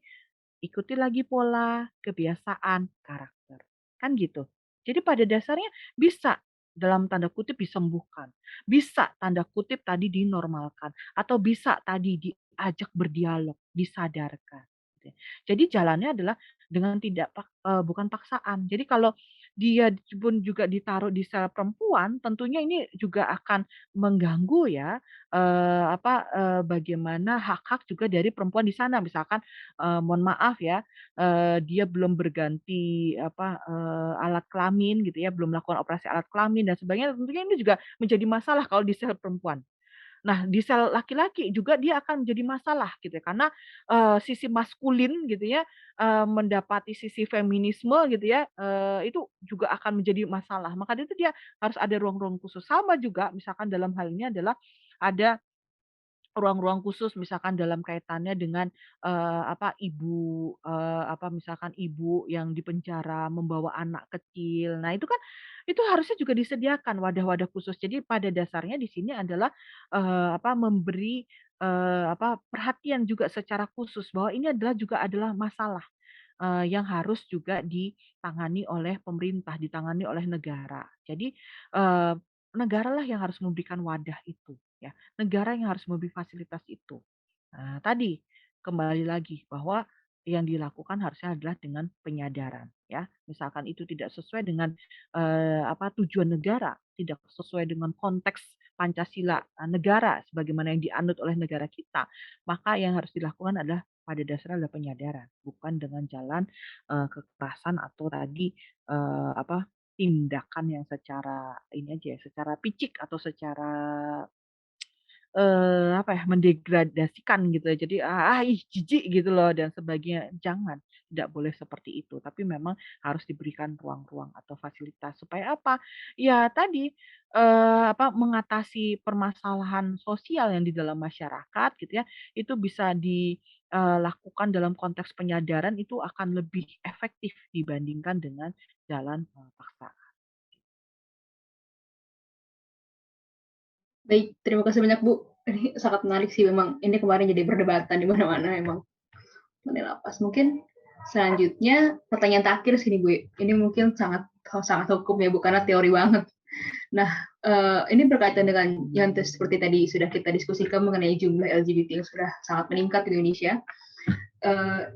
ikuti lagi pola, kebiasaan, karakter. Kan gitu. Jadi pada dasarnya bisa dalam tanda kutip disembuhkan. Bisa tanda kutip tadi dinormalkan. Atau bisa tadi diajak berdialog, disadarkan. Gitu ya. Jadi jalannya adalah dengan tidak bukan paksaan. Jadi kalau dia pun juga ditaruh di sel perempuan, tentunya ini juga akan mengganggu ya bagaimana hak-hak juga dari perempuan di sana. Misalkan mohon maaf ya, dia belum berganti alat kelamin gitu ya, belum melakukan operasi alat kelamin dan sebagainya, tentunya ini juga menjadi masalah kalau di sel perempuan. Nah, di sel laki-laki juga dia akan menjadi masalah gitu ya, karena, sisi maskulin gitu ya, mendapati sisi feminisme gitu ya, itu juga akan menjadi masalah. Maka dari itu dia harus ada ruang-ruang khusus. Sama juga misalkan dalam hal ini adalah ada ruang-ruang khusus misalkan dalam kaitannya dengan, misalkan ibu yang di penjara membawa anak kecil. Nah itu harusnya juga disediakan wadah-wadah khusus. Jadi pada dasarnya di sini adalah, memberi, perhatian juga secara khusus bahwa ini adalah masalah, yang harus juga ditangani oleh pemerintah, ditangani oleh negara. Jadi, eee, negaralah yang harus memberikan wadah itu ya. Negara yang harus memberi fasilitas itu. Nah, tadi kembali lagi bahwa yang dilakukan harusnya adalah dengan penyadaran ya. Misalkan itu tidak sesuai dengan tujuan negara, tidak sesuai dengan konteks Pancasila negara sebagaimana yang dianut oleh negara kita, maka yang harus dilakukan adalah pada dasarnya adalah penyadaran, bukan dengan jalan kekerasan atau tadi tindakan yang secara ini aja ya, secara picik atau secara mendegradasikan gitu ya. Jadi, ih jijik gitu loh dan sebagainya. Jangan, tidak boleh seperti itu. Tapi memang harus diberikan ruang-ruang atau fasilitas supaya apa? Ya tadi, mengatasi permasalahan sosial yang di dalam masyarakat gitu ya, itu bisa dilakukan dalam konteks penyadaran itu akan lebih efektif dibandingkan dengan jalan, paksa. Baik, terima kasih banyak Bu. Ini sangat menarik sih memang. Ini kemarin jadi perdebatan di mana-mana emang mengenai lapas. Mungkin selanjutnya pertanyaan terakhir sini Bu. Ini mungkin sangat sangat hukum ya Bu karena teori banget. Nah, ini berkaitan dengan yang seperti tadi sudah kita diskusikan mengenai jumlah LGBT yang sudah sangat meningkat di Indonesia.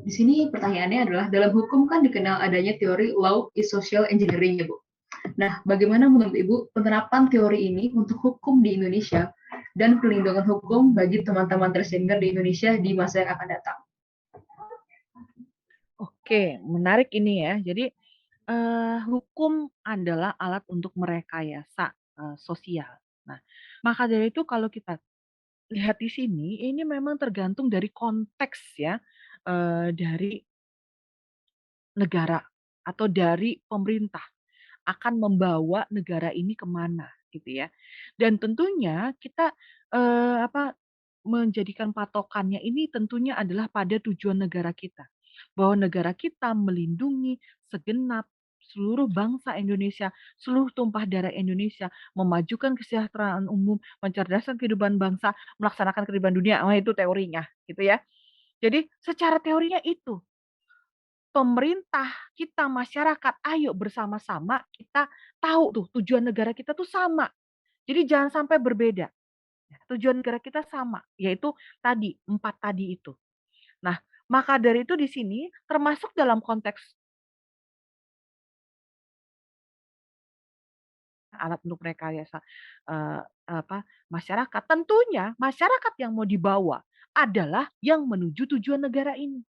Di sini pertanyaannya adalah dalam hukum kan dikenal adanya teori law is social engineering ya Bu. Nah, bagaimana menurut Ibu penerapan teori ini untuk hukum di Indonesia dan perlindungan hukum bagi teman-teman transgender di Indonesia di masa yang akan datang? Oke, menarik ini ya. Jadi, hukum adalah alat untuk merekayasa, sosial. Nah, maka dari itu kalau kita lihat di sini, ini memang tergantung dari konteks ya, dari negara atau dari pemerintah akan membawa negara ini kemana gitu ya. Dan tentunya kita, menjadikan patokannya ini tentunya adalah pada tujuan negara kita. Bahwa negara kita melindungi segenap seluruh bangsa Indonesia, seluruh tumpah darah Indonesia, memajukan kesejahteraan umum, mencerdaskan kehidupan bangsa, melaksanakan kehidupan dunia. Wah, itu teorinya gitu ya. Jadi secara teorinya itu pemerintah, kita masyarakat, ayo bersama-sama kita tahu tuh tujuan negara kita tuh sama. Jadi jangan sampai berbeda. Tujuan negara kita sama, yaitu tadi, 4 tadi itu. Nah, maka dari itu di sini termasuk dalam konteks alat untuk rekayasa, eee, masyarakat, tentunya masyarakat yang mau dibawa adalah yang menuju tujuan negara ini,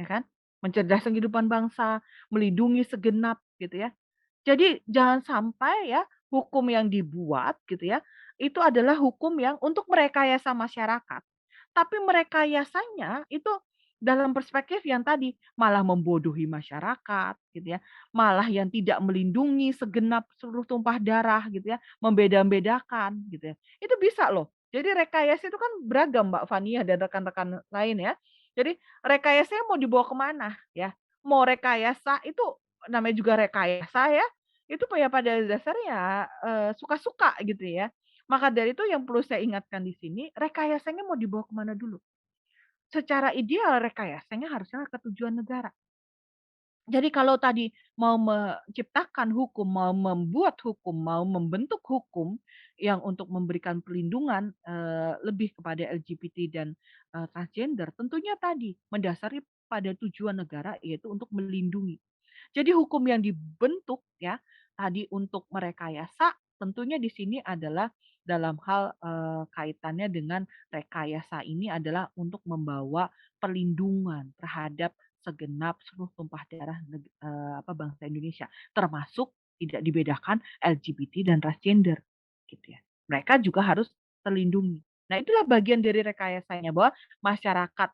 ya kan? Mencerdaskan kehidupan bangsa, melindungi segenap gitu ya. Jadi jangan sampai ya, hukum yang dibuat gitu ya, itu adalah hukum yang untuk merekayasa masyarakat, tapi merekayasanya itu dalam perspektif yang tadi, malah membodohi masyarakat gitu ya, malah yang tidak melindungi segenap seluruh tumpah darah gitu ya, membeda-bedakan gitu ya. Itu bisa loh. Jadi rekayasa itu kan beragam Mbak Fania dan rekan-rekan lain ya. Jadi rekayasanya mau dibawa kemana ya? Mau rekayasa itu namanya juga rekayasa ya, itu ya pada dasarnya, suka-suka gitu ya. Maka dari itu yang perlu saya ingatkan di sini, rekayasanya mau dibawa kemana dulu? Secara ideal rekayasanya harusnya ke tujuan negara. Jadi kalau tadi mau menciptakan hukum, mau membuat hukum, mau membentuk hukum yang untuk memberikan perlindungan, lebih kepada LGBT dan, transgender, tentunya tadi mendasari pada tujuan negara yaitu untuk melindungi. Jadi hukum yang dibentuk ya, tadi untuk merekayasa, tentunya di sini adalah dalam hal, kaitannya dengan rekayasa ini adalah untuk membawa perlindungan terhadap segenap seluruh tumpah darah bangsa Indonesia, termasuk tidak dibedakan LGBT dan transgender, gitu ya. Mereka juga harus terlindungi. Nah, itulah bagian dari rekayasanya bahwa masyarakat,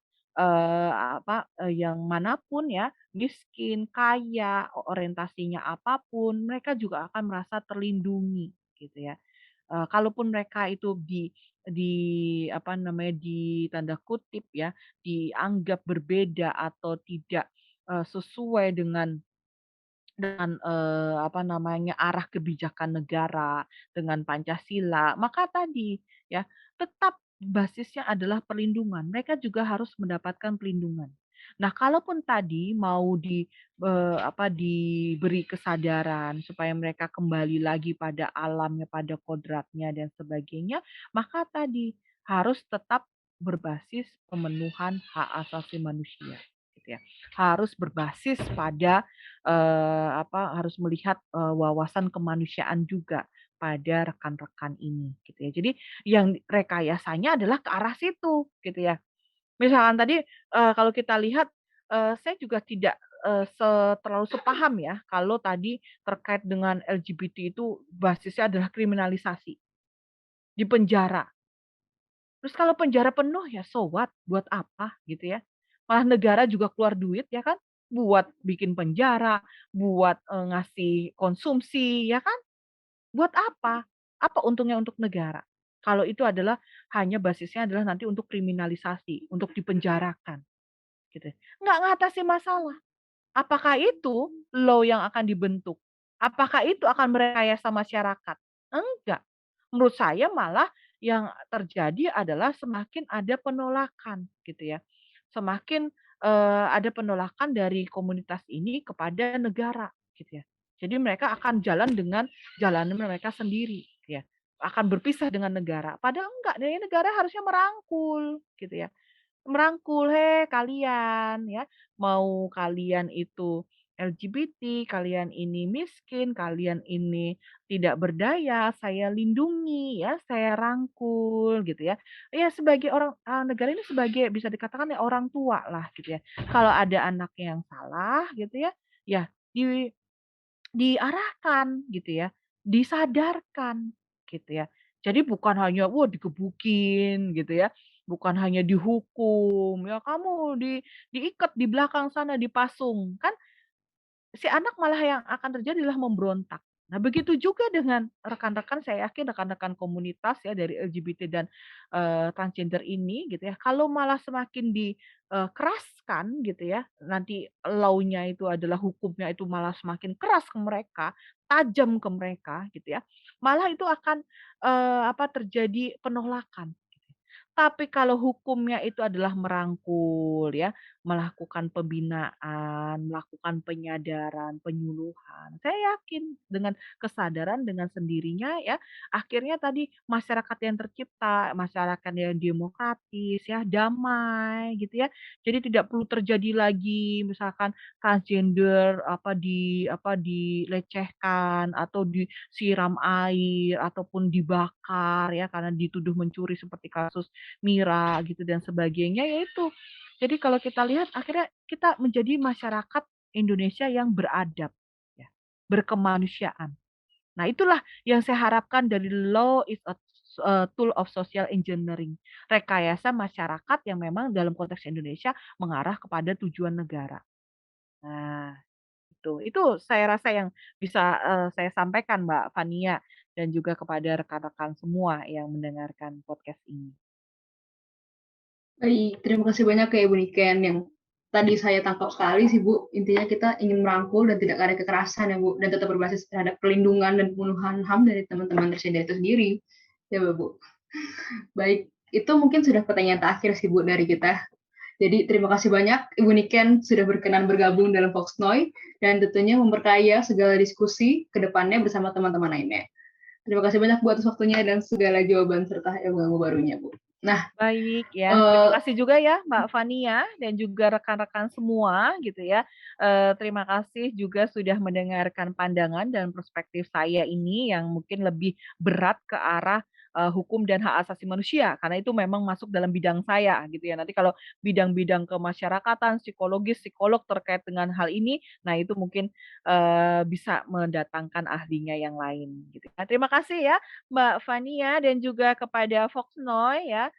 yang manapun ya, miskin, kaya, orientasinya apapun, mereka juga akan merasa terlindungi, gitu ya. Kalaupun mereka itu di tanda kutip ya, dianggap berbeda atau tidak, sesuai dengan arah kebijakan negara, dengan Pancasila, maka tadi ya, tetap basisnya adalah perlindungan. Mereka juga harus mendapatkan perlindungan. Nah, kalaupun tadi mau diberi kesadaran supaya mereka kembali lagi pada alamnya, pada kodratnya dan sebagainya, maka tadi harus tetap berbasis pemenuhan hak asasi manusia, gitu ya. Harus berbasis pada harus melihat, wawasan kemanusiaan juga pada rekan-rekan ini gitu ya. Jadi yang rekayasanya adalah ke arah situ gitu ya. Misalkan tadi, kalau kita lihat, saya juga tidak, terlalu sepaham ya kalau tadi terkait dengan LGBT itu basisnya adalah kriminalisasi, di penjara. Terus kalau penjara penuh ya so what, buat apa gitu ya. Malah negara juga keluar duit ya kan, buat bikin penjara, buat, ngasih konsumsi ya kan, buat apa? Apa untungnya untuk negara? Kalau itu adalah hanya basisnya adalah nanti untuk kriminalisasi, untuk dipenjarakan gitu. Nggak ngatasi masalah. Apakah itu law yang akan dibentuk? Apakah itu akan merekayasa masyarakat? Enggak. Menurut saya malah yang terjadi adalah semakin ada penolakan gitu ya. Semakin, ada penolakan dari komunitas ini kepada negara gitu ya. Jadi mereka akan jalan dengan jalan mereka sendiri ya. Akan berpisah dengan negara. Padahal enggak, nih negara harusnya merangkul gitu ya. Merangkul, "Hei kalian ya, mau kalian itu LGBT, kalian ini miskin, kalian ini tidak berdaya, saya lindungi ya, saya rangkul," gitu ya. Ya sebagai orang negara ini sebagai bisa dikatakan ya orang tua lah gitu ya. Kalau ada anaknya yang salah gitu ya, ya di diarahkan gitu ya, disadarkan gitu ya. Jadi bukan hanya, wah digebukin gitu ya, bukan hanya dihukum, ya kamu diikat di belakang sana, dipasung, kan si anak malah yang akan terjadi adalah memberontak. Nah, begitu juga dengan rekan-rekan, saya yakin rekan-rekan komunitas ya dari LGBT dan, transgender ini gitu ya, kalau malah semakin keraskan gitu ya, nanti law-nya itu adalah hukumnya itu malah semakin keras ke mereka, tajam ke mereka gitu ya, malah itu akan, terjadi penolakan. Tapi kalau hukumnya itu adalah merangkul ya, melakukan pembinaan, melakukan penyadaran, penyuluhan, saya yakin dengan kesadaran dengan sendirinya ya, akhirnya tadi masyarakat yang tercipta, masyarakat yang demokratis ya, damai gitu ya. Jadi tidak perlu terjadi lagi misalkan transgender dilecehkan atau disiram air ataupun dibakar ya karena dituduh mencuri seperti kasus Mira gitu dan sebagainya, ya itu. Jadi kalau kita lihat akhirnya kita menjadi masyarakat Indonesia yang beradab ya, berkemanusiaan. Nah, itulah yang saya harapkan dari law is a tool of social engineering, rekayasa masyarakat yang memang dalam konteks Indonesia mengarah kepada tujuan negara. Nah, itu saya rasa yang bisa, saya sampaikan Mbak Fania dan juga kepada rekan-rekan semua yang mendengarkan podcast ini. Baik, terima kasih banyak ke Ibu Niken yang tadi saya tangkap sekali sih Bu. Intinya kita ingin merangkul dan tidak ada kekerasan ya Bu, dan tetap berbasis terhadap perlindungan dan pemenuhan HAM dari teman-teman tersindir itu sendiri. Ya Bu. Baik, itu mungkin sudah pertanyaan terakhir sih Bu dari kita. Jadi terima kasih banyak Ibu Niken sudah berkenan bergabung dalam Foxnoy dan tentunya memperkaya segala diskusi ke depannya bersama teman-teman lainnya. Terima kasih banyak Bu atas waktunya dan segala jawaban serta ilmu barunya Bu. Nah, Baik ya, terima kasih juga ya Mbak Fania dan juga rekan-rekan semua gitu ya. Terima kasih juga sudah mendengarkan pandangan dan perspektif saya ini yang mungkin lebih berat ke arah, hukum dan hak asasi manusia, karena itu memang masuk dalam bidang saya gitu ya. Nanti kalau bidang-bidang kemasyarakatan, psikologis, psikolog terkait dengan hal ini, nah itu mungkin, bisa mendatangkan ahlinya yang lain gitu. Nah terima kasih ya Mbak Fania dan juga kepada Foxnoy ya,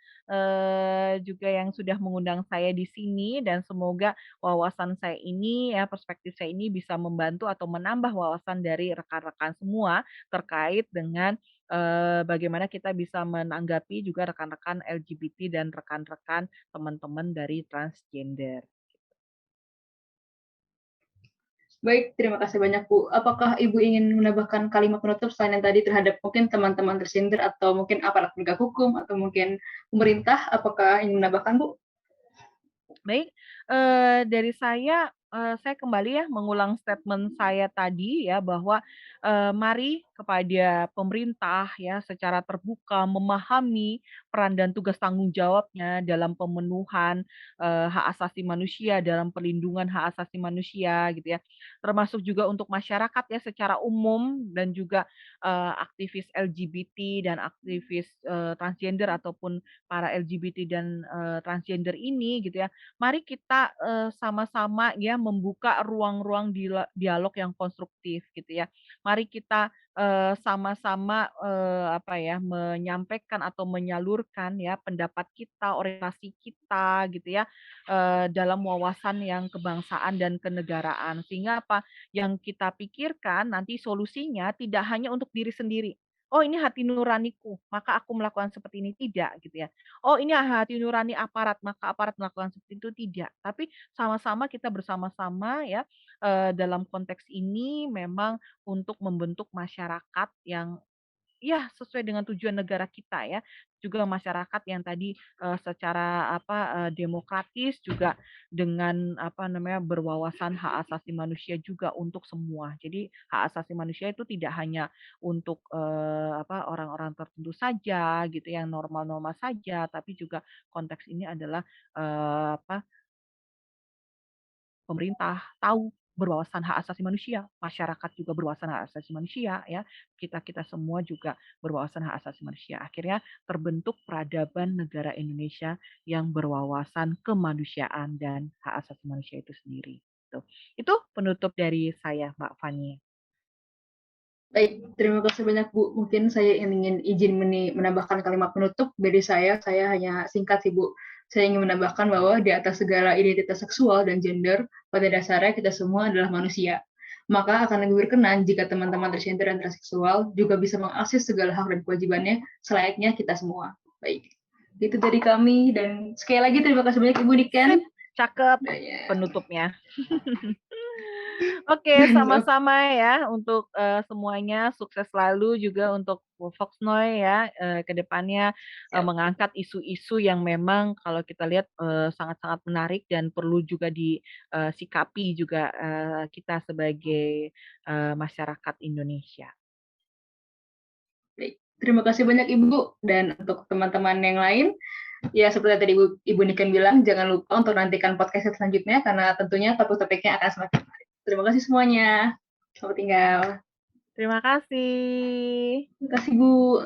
juga yang sudah mengundang saya di sini dan semoga wawasan saya ini ya, perspektif saya ini bisa membantu atau menambah wawasan dari rekan-rekan semua terkait dengan, bagaimana kita bisa menanggapi juga rekan-rekan LGBT dan rekan-rekan teman-teman dari transgender. baik, terima kasih banyak Bu. Apakah Ibu ingin menambahkan kalimat penutup selain yang tadi terhadap mungkin teman-teman tersindir atau mungkin aparat penegak hukum atau mungkin pemerintah? Apakah ingin menambahkan Bu? Baik, dari saya kembali ya mengulang statement saya tadi ya bahwa, mari kepada pemerintah ya secara terbuka memahami peran dan tugas tanggung jawabnya dalam pemenuhan, hak asasi manusia, dalam perlindungan hak asasi manusia gitu ya. Termasuk juga untuk masyarakat ya secara umum dan juga, aktivis LGBT dan aktivis, transgender ataupun para LGBT dan, transgender ini gitu ya. Mari kita, sama-sama ya membuka ruang-ruang dialog yang konstruktif gitu ya. Mari kita, sama-sama, apa ya, menyampaikan atau menyalurkan ya pendapat kita, orientasi kita gitu ya, dalam wawasan yang kebangsaan dan kenegaraan. Sehingga apa, yang kita pikirkan nanti solusinya tidak hanya untuk diri sendiri, "Oh ini hati nuraniku, maka aku melakukan seperti ini." Tidak gitu ya. Oh ini hati nurani aparat, maka aparat melakukan seperti itu, tidak. Tapi sama-sama kita bersama-sama ya, dalam konteks ini memang untuk membentuk masyarakat yang ya sesuai dengan tujuan negara kita ya. Juga masyarakat yang tadi, secara apa, demokratis juga dengan apa namanya, berwawasan hak asasi manusia juga untuk semua. Jadi hak asasi manusia itu tidak hanya untuk, apa, orang-orang tertentu saja gitu, yang normal-normal saja, tapi juga konteks ini adalah, apa, pemerintah tahu berwawasan hak asasi manusia, masyarakat juga berwawasan hak asasi manusia ya, kita-kita semua juga berwawasan hak asasi manusia. Akhirnya terbentuk peradaban negara Indonesia yang berwawasan kemanusiaan dan hak asasi manusia itu sendiri, gitu. Itu penutup dari saya, Mbak Fani. Baik, terima kasih banyak Bu. Mungkin saya ingin izin menambahkan kalimat penutup dari saya hanya singkat sih Bu. Saya ingin menambahkan bahwa di atas segala identitas seksual dan gender, pada dasarnya kita semua adalah manusia. Maka akan lebih berkenan jika teman-teman transgender dan transseksual juga bisa mengakses segala hak dan kewajibannya selayaknya kita semua. Baik, itu dari kami dan sekali lagi terima kasih banyak Ibu Niken. Sip, cakep penutupnya. Oke, Dan sama-sama ya untuk, semuanya, sukses selalu juga untuk Foxnoy ya, ke depannya, siap. mengangkat isu-isu yang memang kalau kita lihat, sangat-sangat menarik dan perlu juga disikapi juga, kita sebagai, masyarakat Indonesia. Baik, terima kasih banyak Ibu dan untuk teman-teman yang lain, ya seperti tadi Ibu Niken bilang, jangan lupa untuk nantikan podcast selanjutnya karena tentunya topik-topiknya akan semakin menarik. Terima kasih semuanya. Selamat tinggal. Terima kasih. Terima kasih Bu.